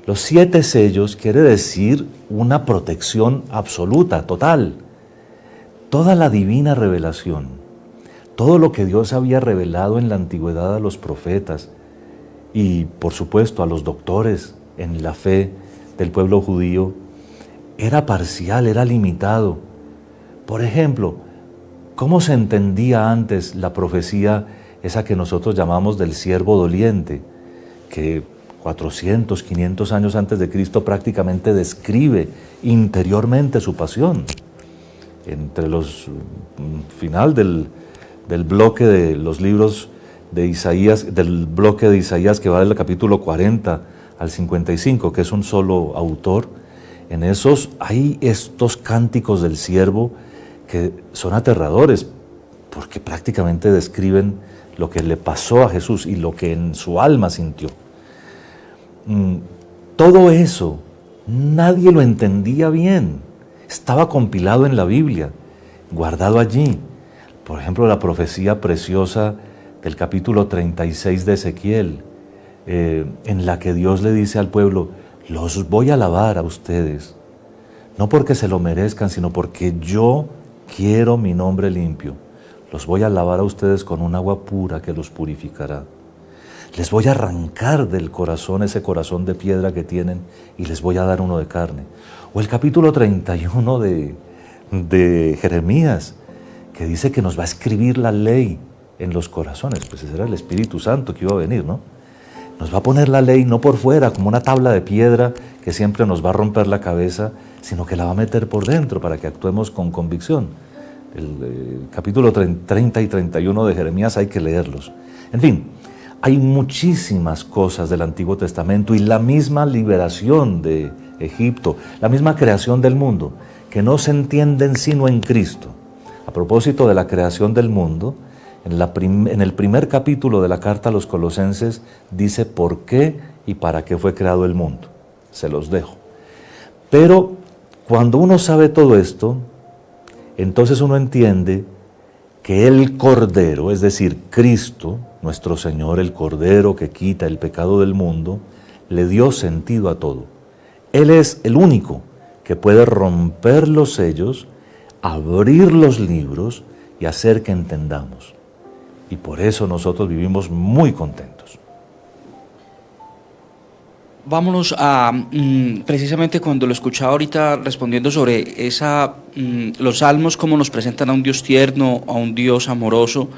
Los 7 sellos quiere decir una protección absoluta, total. Toda la divina revelación, todo lo que Dios había revelado en la antigüedad a los profetas y, por supuesto, a los doctores en la fe del pueblo judío, era parcial, era limitado. Por ejemplo, ¿cómo se entendía antes la profecía esa que nosotros llamamos del siervo doliente, que 400, 500 años antes de Cristo prácticamente describe interiormente su pasión? Entre los final del bloque de los libros de Isaías, del bloque de Isaías que va del capítulo 40 al 55, que es un solo autor, en esos hay estos cánticos del siervo que son aterradores, porque prácticamente describen lo que le pasó a Jesús y lo que en su alma sintió. Todo eso nadie lo entendía bien, estaba compilado en la Biblia, guardado allí. Por ejemplo, la profecía preciosa del capítulo 36 de Ezequiel, en la que Dios le dice al pueblo: los voy a alabar a ustedes, no porque se lo merezcan, sino porque yo quiero mi nombre limpio. Los voy a lavar a ustedes con un agua pura que los purificará. Les voy a arrancar del corazón ese corazón de piedra que tienen y les voy a dar uno de carne. O el capítulo 31 de Jeremías, que dice que nos va a escribir la ley en los corazones. Pues ese era el Espíritu Santo que iba a venir, ¿no? Nos va a poner la ley no por fuera, como una tabla de piedra que siempre nos va a romper la cabeza, sino que la va a meter por dentro para que actuemos con convicción. El capítulo 30 y 31 de Jeremías hay que leerlos. En fin, hay muchísimas cosas del Antiguo Testamento y la misma liberación de Egipto, la misma creación del mundo, que no se entienden sino en Cristo. A propósito de la creación del mundo, en el primer capítulo de la carta a los Colosenses dice por qué y para qué fue creado el mundo. Se los dejo. Pero cuando uno sabe todo esto, entonces uno entiende que el Cordero, es decir, Cristo, nuestro Señor, el Cordero que quita el pecado del mundo, le dio sentido a todo. Él es el único que puede romper los sellos, abrir los libros y hacer que entendamos. Y por eso nosotros vivimos muy contentos. Vámonos a precisamente cuando lo escuchaba ahorita respondiendo sobre los salmos, cómo nos presentan a un Dios tierno, a un Dios amoroso.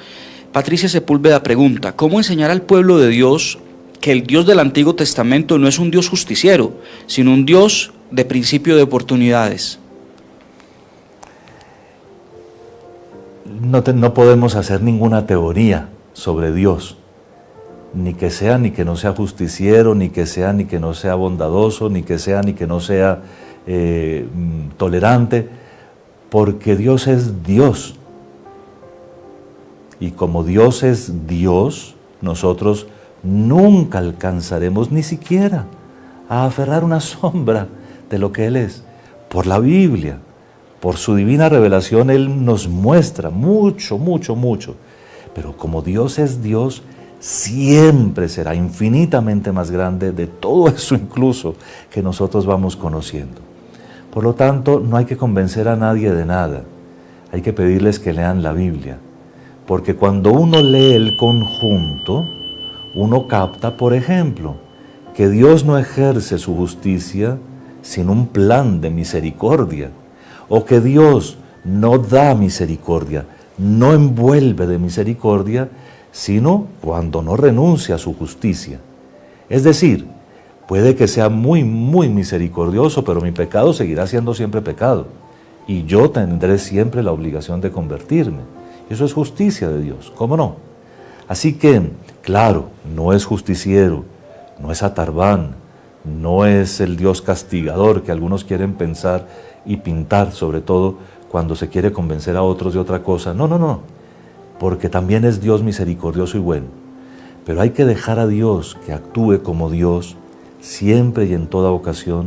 Patricia Sepúlveda pregunta, ¿cómo enseñar al pueblo de Dios que el Dios del Antiguo Testamento no es un Dios justiciero, sino un Dios de principio de oportunidades? No podemos hacer ninguna teoría sobre Dios, ni que no sea justiciero, ni que no sea bondadoso, ni que no sea tolerante, porque Dios es Dios. Y como Dios es Dios, nosotros nunca alcanzaremos ni siquiera a aferrar una sombra de lo que Él es. Por la Biblia, por su divina revelación, Él nos muestra mucho, mucho, mucho. Pero como Dios es Dios, siempre será infinitamente más grande de todo eso incluso que nosotros vamos conociendo. Por lo tanto, no hay que convencer a nadie de nada. Hay que pedirles que lean la Biblia. Porque cuando uno lee el conjunto, uno capta, por ejemplo, que Dios no ejerce su justicia sin un plan de misericordia, o que Dios no da misericordia, no envuelve de misericordia, sino cuando no renuncia a su justicia. Es decir, puede que sea muy, muy misericordioso, pero mi pecado seguirá siendo siempre pecado, y yo tendré siempre la obligación de convertirme. Eso es justicia de Dios, ¿cómo no? Así que, claro, no es justiciero, no es atarbán, no es el Dios castigador que algunos quieren pensar y pintar, sobre todo cuando se quiere convencer a otros de otra cosa. No, porque también es Dios misericordioso y bueno. Pero hay que dejar a Dios que actúe como Dios siempre y en toda ocasión,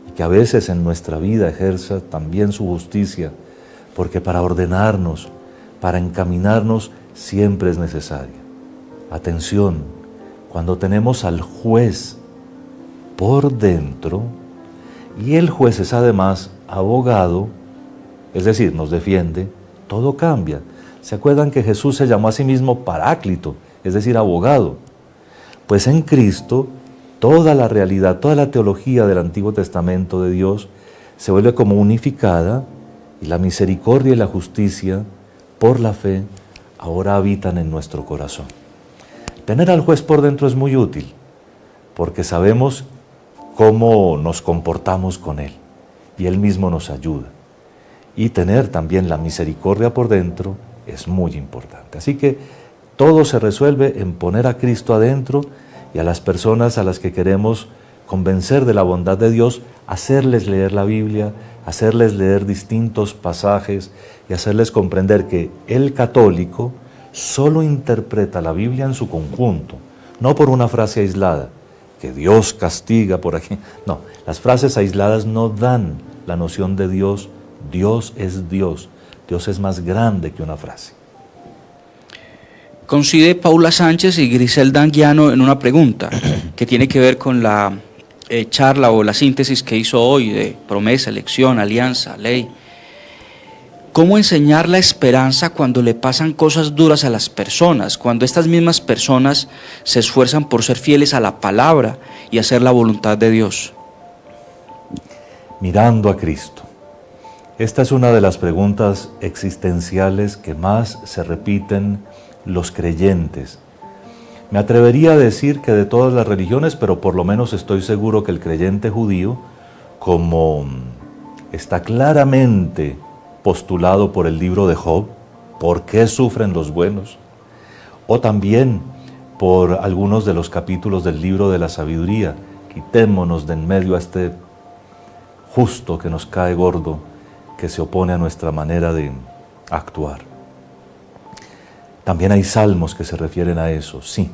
y que a veces en nuestra vida ejerza también su justicia, porque para ordenarnos, para encaminarnos, siempre es necesaria. Atención, cuando tenemos al juez por dentro, y el juez es además abogado, es decir, nos defiende, todo cambia. ¿Se acuerdan que Jesús se llamó a sí mismo Paráclito, es decir, abogado? Pues en Cristo, toda la realidad, toda la teología del Antiguo Testamento de Dios se vuelve como unificada, y la misericordia y la justicia, por la fe, ahora habitan en nuestro corazón. Tener al juez por dentro es muy útil, porque sabemos cómo nos comportamos con Él, y Él mismo nos ayuda. Y tener también la misericordia por dentro es muy importante. Así que todo se resuelve en poner a Cristo adentro, y a las personas a las que queremos convencer de la bondad de Dios, hacerles leer la Biblia, hacerles leer distintos pasajes y hacerles comprender que el católico solo interpreta la Biblia en su conjunto, no por una frase aislada, que Dios castiga por aquí. No, las frases aisladas no dan la noción de Dios. Dios es Dios. Dios es más grande que una frase. Coincide Paula Sánchez y Griselda Anguiano en una pregunta que tiene que ver con la charla o la síntesis que hizo hoy de promesa, elección, alianza, ley. ¿Cómo enseñar la esperanza cuando le pasan cosas duras a las personas, cuando estas mismas personas se esfuerzan por ser fieles a la palabra y hacer la voluntad de Dios? Mirando a Cristo. Esta es una de las preguntas existenciales que más se repiten los creyentes. Me atrevería a decir que de todas las religiones, pero por lo menos estoy seguro que el creyente judío, como está claramente postulado por el libro de Job, ¿por qué sufren los buenos? O también por algunos de los capítulos del libro de la sabiduría. Quitémonos de en medio a este justo que nos cae gordo, que se opone a nuestra manera de actuar. También hay salmos que se refieren a eso, sí.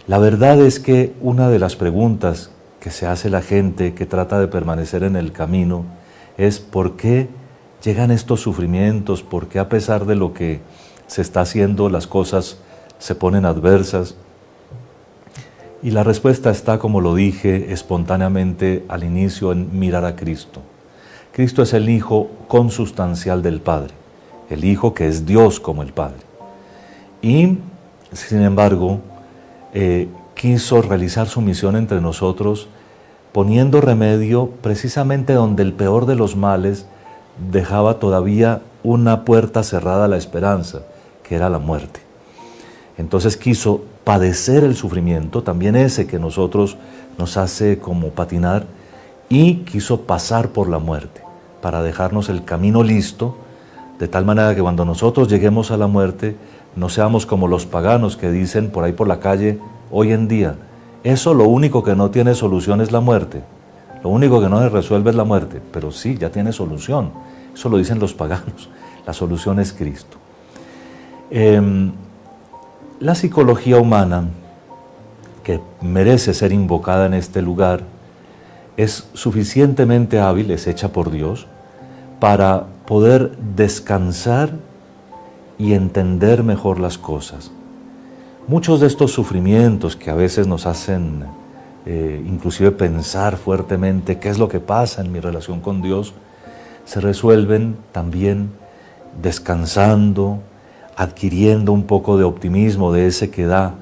La verdad es que una de las preguntas que se hace la gente que trata de permanecer en el camino es ¿por qué llegan estos sufrimientos? ¿Por qué a pesar de lo que se está haciendo las cosas se ponen adversas? Y la respuesta está, como lo dije espontáneamente al inicio, en mirar a Cristo. Cristo es el Hijo consustancial del Padre, el Hijo que es Dios como el Padre. Y, sin embargo, quiso realizar su misión entre nosotros, poniendo remedio precisamente donde el peor de los males dejaba todavía una puerta cerrada a la esperanza, que era la muerte. Entonces quiso padecer el sufrimiento, también ese que nosotros nos hace como patinar, y quiso pasar por la muerte, para dejarnos el camino listo, de tal manera que cuando nosotros lleguemos a la muerte, no seamos como los paganos que dicen por ahí por la calle hoy en día, eso lo único que no tiene solución es la muerte, lo único que no se resuelve es la muerte, pero sí, ya tiene solución, eso lo dicen los paganos, la solución es Cristo. La psicología humana, que merece ser invocada en este lugar, es suficientemente hábil, es hecha por Dios, para poder descansar y entender mejor las cosas. Muchos de estos sufrimientos que a veces nos hacen inclusive pensar fuertemente qué es lo que pasa en mi relación con Dios, se resuelven también descansando, adquiriendo un poco de optimismo, de ese que da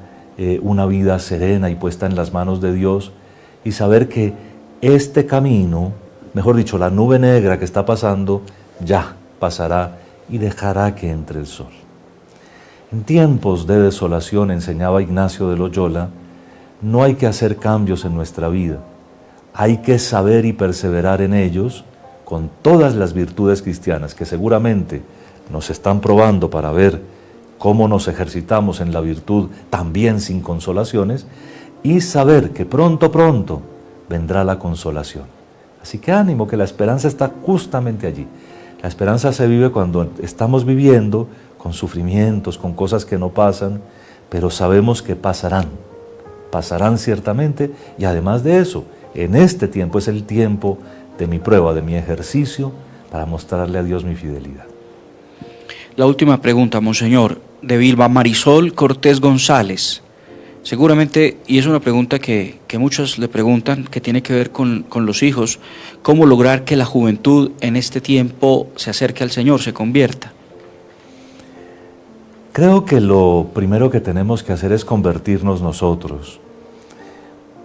una vida serena y puesta en las manos de Dios, y saber que este camino, mejor dicho, la nube negra que está pasando, ya pasará y dejará que entre el sol. En tiempos de desolación, enseñaba Ignacio de Loyola, no hay que hacer cambios en nuestra vida, hay que saber y perseverar en ellos con todas las virtudes cristianas que seguramente nos están probando para ver cómo nos ejercitamos en la virtud también sin consolaciones, y saber que pronto vendrá la consolación. Así que ánimo, que la esperanza está justamente allí. La esperanza se vive cuando estamos viviendo con sufrimientos, con cosas que no pasan, pero sabemos que pasarán ciertamente, y además de eso, en este tiempo es el tiempo de mi prueba, de mi ejercicio, para mostrarle a Dios mi fidelidad. La última pregunta, Monseñor, de Vilma Marisol Cortés González. Seguramente, y es una pregunta que muchos le preguntan, que tiene que ver con los hijos, ¿cómo lograr que la juventud en este tiempo se acerque al Señor, se convierta? Creo que lo primero que tenemos que hacer es convertirnos nosotros.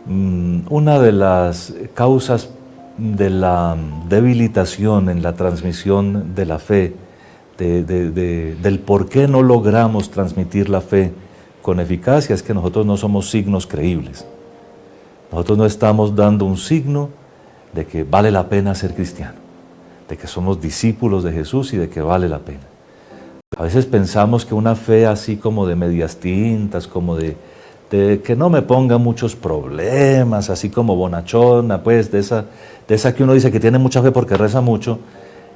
Una de las causas de la debilitación en la transmisión de la fe, del por qué no logramos transmitir la fe con eficacia, es que nosotros no somos signos creíbles. Nosotros no estamos dando un signo de que vale la pena ser cristiano, de que somos discípulos de Jesús y de que vale la pena. A veces pensamos que una fe así como de medias tintas, como de que no me ponga muchos problemas, así como bonachona, pues de esa que uno dice que tiene mucha fe porque reza mucho,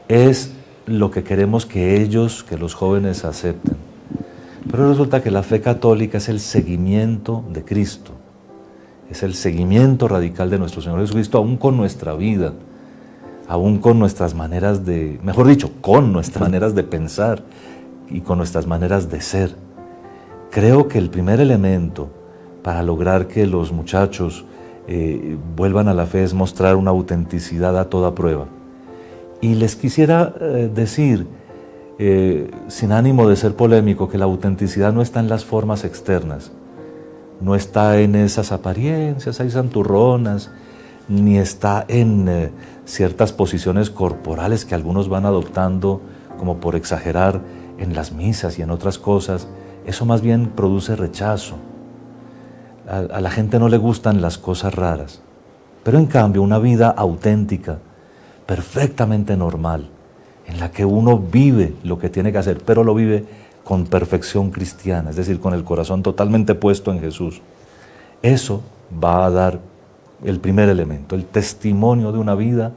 es lo que queremos que los jóvenes acepten. Pero resulta que la fe católica es el seguimiento de Cristo, es el seguimiento radical de nuestro Señor Jesucristo, aún con nuestra vida, aún con nuestras maneras de, mejor dicho, con nuestras maneras de pensar y con nuestras maneras de ser. Creo que el primer elemento para lograr que los muchachos vuelvan a la fe es mostrar una autenticidad a toda prueba. Y les quisiera decir, sin ánimo de ser polémico, que la autenticidad no está en las formas externas, no está en esas apariencias ahí santurronas, ni está en ciertas posiciones corporales que algunos van adoptando como por exagerar en las misas y en otras cosas. Eso más bien produce rechazo. A la gente no le gustan las cosas raras, pero en cambio una vida auténtica perfectamente normal, en la que uno vive lo que tiene que hacer, pero lo vive con perfección cristiana, es decir, con el corazón totalmente puesto en Jesús. Eso va a dar el primer elemento, el testimonio de una vida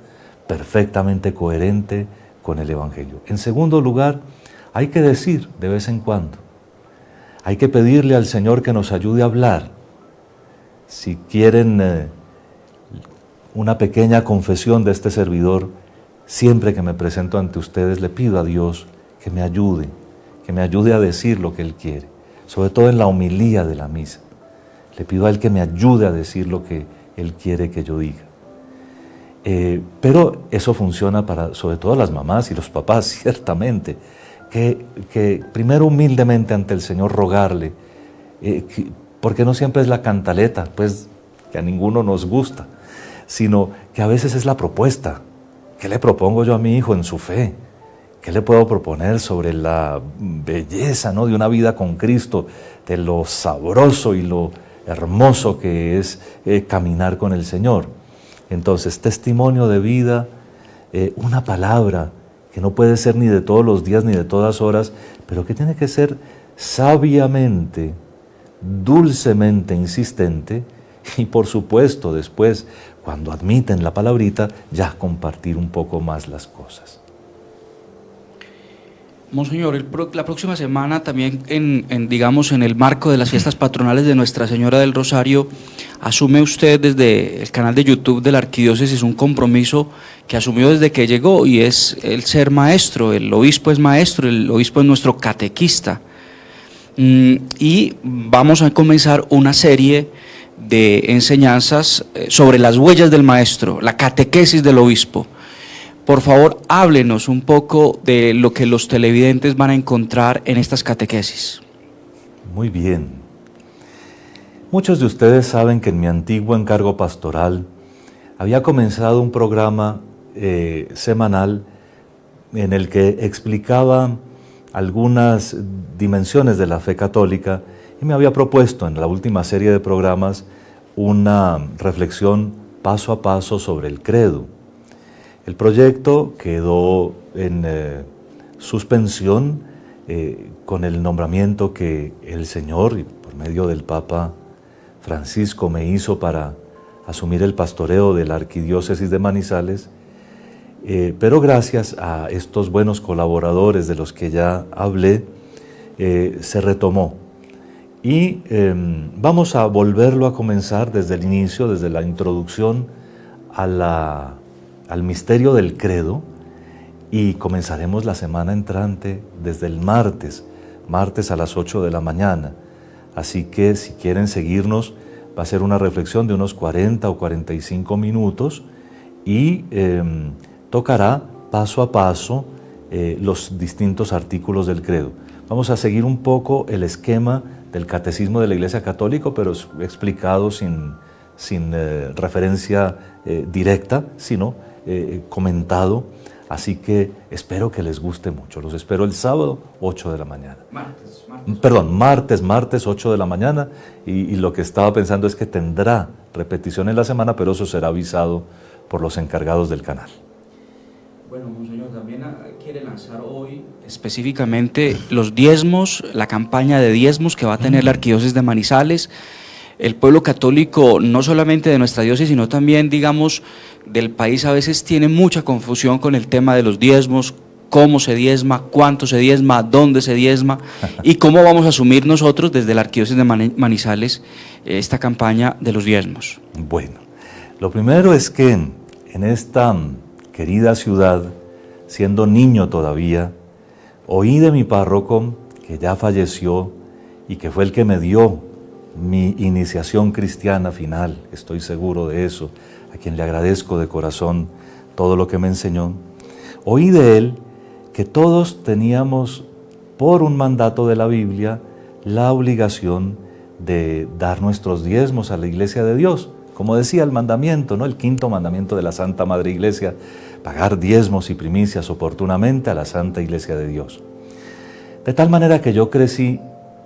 perfectamente coherente con el Evangelio. En segundo lugar, hay que decir de vez en cuando, hay que pedirle al Señor que nos ayude a hablar. Si quieren una pequeña confesión de este servidor, siempre que me presento ante ustedes le pido a Dios que me ayude a decir lo que Él quiere, sobre todo en la homilía de la misa. Le pido a Él que me ayude a decir lo que Él quiere que yo diga. Pero eso funciona para, sobre todo, las mamás y los papás, ciertamente, que primero humildemente ante el Señor rogarle, porque no siempre es la cantaleta, pues que a ninguno nos gusta, sino que a veces es la propuesta. ¿Qué le propongo yo a mi hijo en su fe? ¿Qué le puedo proponer sobre la belleza, ¿no?, de una vida con Cristo, de lo sabroso y lo hermoso que es caminar con el Señor? Entonces, testimonio de vida, una palabra que no puede ser ni de todos los días ni de todas horas, pero que tiene que ser sabiamente, dulcemente insistente, y por supuesto después, cuando admiten la palabrita, ya compartir un poco más las cosas. Monseñor, la próxima semana también, digamos, en el marco de las fiestas patronales de Nuestra Señora del Rosario, asume usted desde el canal de YouTube de la Arquidiócesis un compromiso que asumió desde que llegó, y es el ser maestro. El obispo es maestro, el obispo es nuestro catequista. Y vamos a comenzar una serie de enseñanzas sobre las huellas del maestro, la catequesis del obispo. Por favor, háblenos un poco de lo que los televidentes van a encontrar en estas catequesis. Muy bien. Muchos de ustedes saben que en mi antiguo encargo pastoral había comenzado un programa semanal en el que explicaba algunas dimensiones de la fe católica, y me había propuesto en la última serie de programas una reflexión paso a paso sobre el credo. El proyecto quedó en suspensión con el nombramiento que el Señor, y por medio del Papa Francisco, me hizo para asumir el pastoreo de la Arquidiócesis de Manizales, pero gracias a estos buenos colaboradores de los que ya hablé, se retomó. Y vamos a volverlo a comenzar desde el inicio, desde la introducción al misterio del credo, y comenzaremos la semana entrante desde el martes a las 8 de la mañana. Así que si quieren seguirnos, va a ser una reflexión de unos 40 o 45 minutos y tocará paso a paso los distintos artículos del credo. Vamos a seguir un poco el esquema del Catecismo de la Iglesia Católica, pero explicado sin referencia directa, sino comentado. Así que espero que les guste mucho. Los espero el sábado, 8 de la mañana. Martes 8 de la mañana. Y lo que estaba pensando es que tendrá repetición en la semana, pero eso será avisado por los encargados del canal. Bueno, Monseñor, también quiere lanzar hoy específicamente los diezmos, la campaña de diezmos que va a tener la Arquidiócesis de Manizales. El pueblo católico, no solamente de nuestra diócesis, sino también, digamos, del país, a veces tiene mucha confusión con el tema de los diezmos, cómo se diezma, cuánto se diezma, dónde se diezma, y cómo vamos a asumir nosotros desde la Arquidiócesis de Manizales esta campaña de los diezmos. Bueno, lo primero es que en esta querida ciudad, siendo niño todavía, oí de mi párroco, que ya falleció y que fue el que me dio mi iniciación cristiana final, estoy seguro de eso, a quien le agradezco de corazón todo lo que me enseñó. Oí de él que todos teníamos, por un mandato de la Biblia, la obligación de dar nuestros diezmos a la Iglesia de Dios. Como decía el mandamiento, ¿no?, el quinto mandamiento de la Santa Madre Iglesia, pagar diezmos y primicias oportunamente a la Santa Iglesia de Dios. De tal manera que yo crecí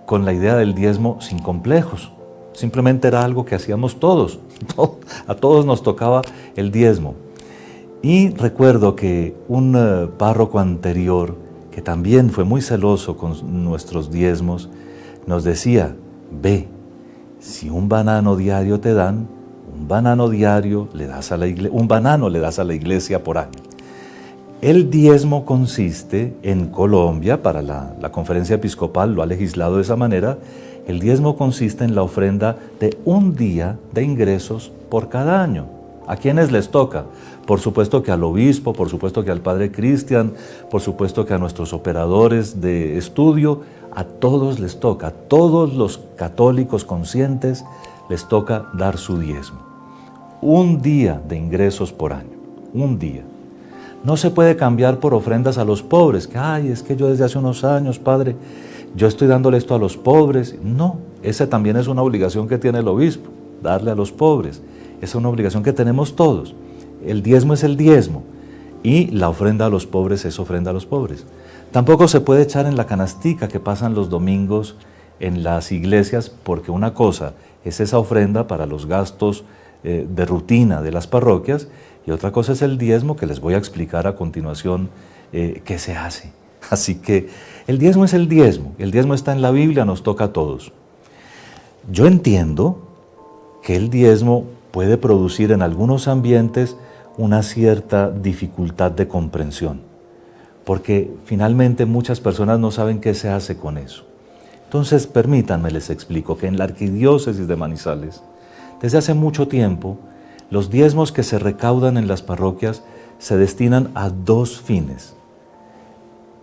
con la idea del diezmo sin complejos. Simplemente era algo que hacíamos todos. A todos nos tocaba el diezmo. Y recuerdo que un párroco anterior, que también fue muy celoso con nuestros diezmos, nos decía, ve, si un banano diario te dan, un banano diario le das a la iglesia, un banano le das a la iglesia por año. El diezmo consiste en Colombia, para la conferencia episcopal lo ha legislado de esa manera, el diezmo consiste en la ofrenda de un día de ingresos por cada año. ¿A quiénes les toca? Por supuesto que al obispo, por supuesto que al padre Cristian, por supuesto que a nuestros operadores de estudio, a todos les toca, a todos los católicos conscientes les toca dar su diezmo. Un día de ingresos por año, un día. No se puede cambiar por ofrendas a los pobres, que ay, es que yo desde hace unos años, padre, yo estoy dándole esto a los pobres. No, esa también es una obligación que tiene el obispo, darle a los pobres. Es una obligación que tenemos todos. El diezmo es el diezmo y la ofrenda a los pobres es ofrenda a los pobres. Tampoco se puede echar en la canastica que pasan los domingos en las iglesias, porque una cosa es esa ofrenda para los gastos de rutina de las parroquias y otra cosa es el diezmo, que les voy a explicar a continuación qué se hace. Así que el diezmo es el diezmo está en la Biblia, nos toca a todos. Yo entiendo que el diezmo puede producir en algunos ambientes una cierta dificultad de comprensión, porque finalmente muchas personas no saben qué se hace con eso. Entonces, permítanme, les explico que en la Arquidiócesis de Manizales, desde hace mucho tiempo, los diezmos que se recaudan en las parroquias se destinan a dos fines.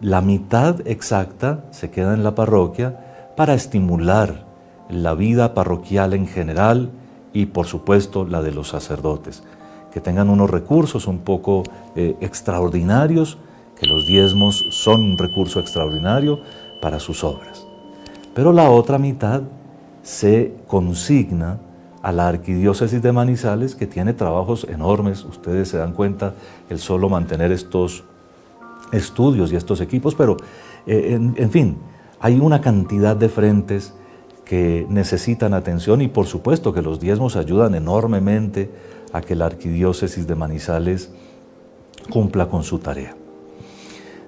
La mitad exacta se queda en la parroquia para estimular la vida parroquial en general y, por supuesto, la de los sacerdotes, que tengan unos recursos un poco extraordinarios, que los diezmos son un recurso extraordinario para sus obras. Pero la otra mitad se consigna a la Arquidiócesis de Manizales, que tiene trabajos enormes. Ustedes se dan cuenta, el solo mantener estos estudios y estos equipos, pero en fin, hay una cantidad de frentes que necesitan atención y por supuesto que los diezmos ayudan enormemente a que la Arquidiócesis de Manizales cumpla con su tarea.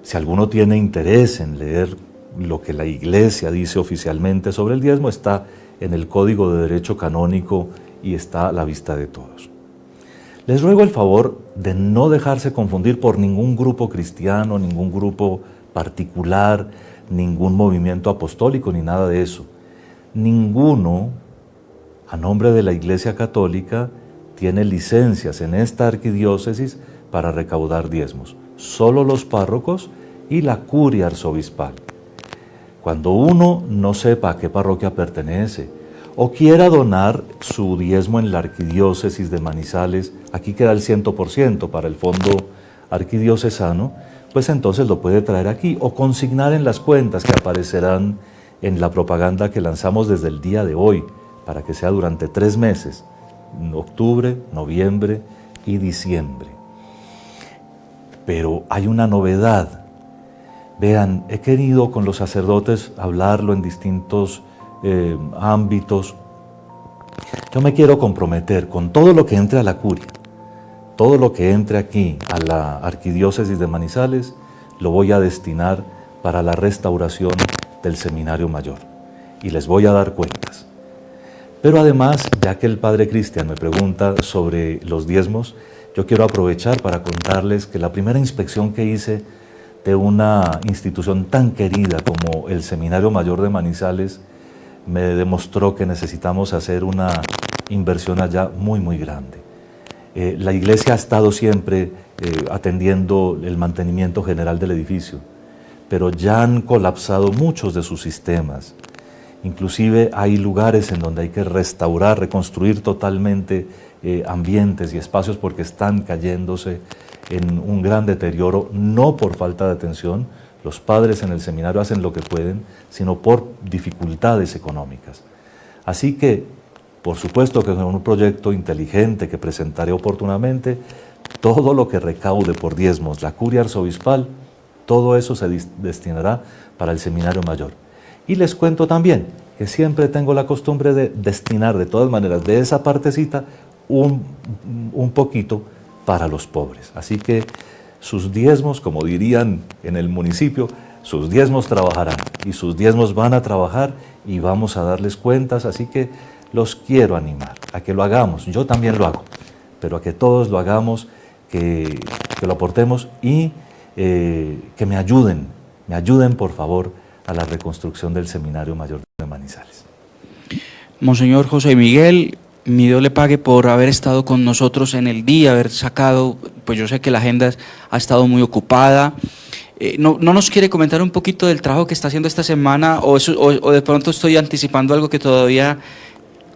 Si alguno tiene interés en leer lo que la Iglesia dice oficialmente sobre el diezmo, está en el Código de Derecho Canónico y está a la vista de todos. Les ruego el favor de no dejarse confundir por ningún grupo cristiano, ningún grupo particular, ningún movimiento apostólico, ni nada de eso. Ninguno, a nombre de la Iglesia Católica, tiene licencias en esta arquidiócesis para recaudar diezmos. Solo los párrocos y la curia arzobispal. Cuando uno no sepa a qué parroquia pertenece o quiera donar su diezmo en la arquidiócesis de Manizales, aquí queda el 100% para el fondo arquidiocesano, pues entonces lo puede traer aquí o consignar en las cuentas que aparecerán en la propaganda que lanzamos desde el día de hoy, para que sea durante 3 meses, octubre, noviembre y diciembre. Pero hay una novedad. Vean, he querido con los sacerdotes hablarlo en distintos ámbitos. Yo me quiero comprometer con todo lo que entre a la curia, todo lo que entre aquí a la Arquidiócesis de Manizales, lo voy a destinar para la restauración del Seminario Mayor y les voy a dar cuentas. Pero además, ya que el padre Cristian me pregunta sobre los diezmos, yo quiero aprovechar para contarles que la primera inspección que hice de una institución tan querida como el Seminario Mayor de Manizales me demostró que necesitamos hacer una inversión allá muy, muy grande. La iglesia ha estado siempre atendiendo el mantenimiento general del edificio, pero ya han colapsado muchos de sus sistemas. Inclusive hay lugares en donde hay que restaurar, reconstruir totalmente ambientes y espacios porque están cayéndose en un gran deterioro, no por falta de atención. Los padres en el seminario hacen lo que pueden, sino por dificultades económicas. Así que, por supuesto que con un proyecto inteligente que presentaré oportunamente, todo lo que recaude por diezmos la curia arzobispal, todo eso se destinará para el Seminario Mayor. Y les cuento también que siempre tengo la costumbre de destinar de todas maneras de esa partecita un poquito para los pobres. Así que sus diezmos, como dirían en el municipio, sus diezmos trabajarán y sus diezmos van a trabajar y vamos a darles cuentas. Así que los quiero animar a que lo hagamos. Yo también lo hago, pero a que todos lo hagamos, que lo aportemos y que me ayuden por favor a la reconstrucción del Seminario Mayor de Manizales. Monseñor José Miguel, mi Dios le pague por haber estado con nosotros en el día, haber sacado, pues yo sé que la agenda ha estado muy ocupada. ¿No nos quiere comentar un poquito del trabajo que está haciendo esta semana o de pronto estoy anticipando algo que todavía...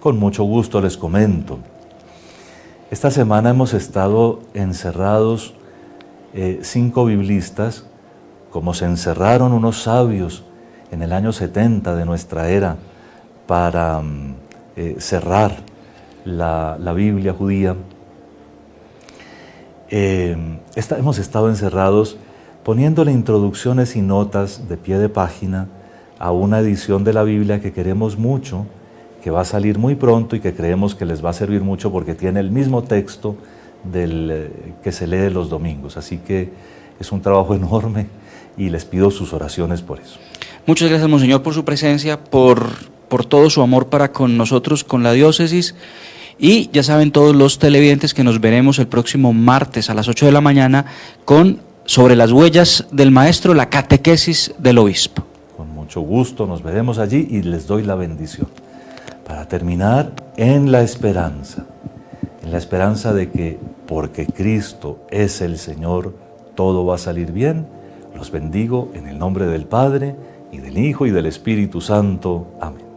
Con mucho gusto les comento. Esta semana hemos estado encerrados 5 biblistas, como se encerraron unos sabios en el año 70 de nuestra era para cerrar la Biblia judía. Hemos estado encerrados poniéndole introducciones y notas de pie de página a una edición de la Biblia que queremos mucho, que va a salir muy pronto y que creemos que les va a servir mucho porque tiene el mismo texto que se lee los domingos. Así que es un trabajo enorme y les pido sus oraciones por eso. Muchas gracias, Monseñor, por su presencia, por todo su amor para con nosotros, con la diócesis. Y ya saben todos los televidentes que nos veremos el próximo martes a las 8 de la mañana con Sobre las huellas del maestro, la catequesis del obispo. Con mucho gusto nos veremos allí y les doy la bendición. Para terminar, en la esperanza de que porque Cristo es el Señor, todo va a salir bien, los bendigo en el nombre del Padre, y del Hijo, y del Espíritu Santo. Amén.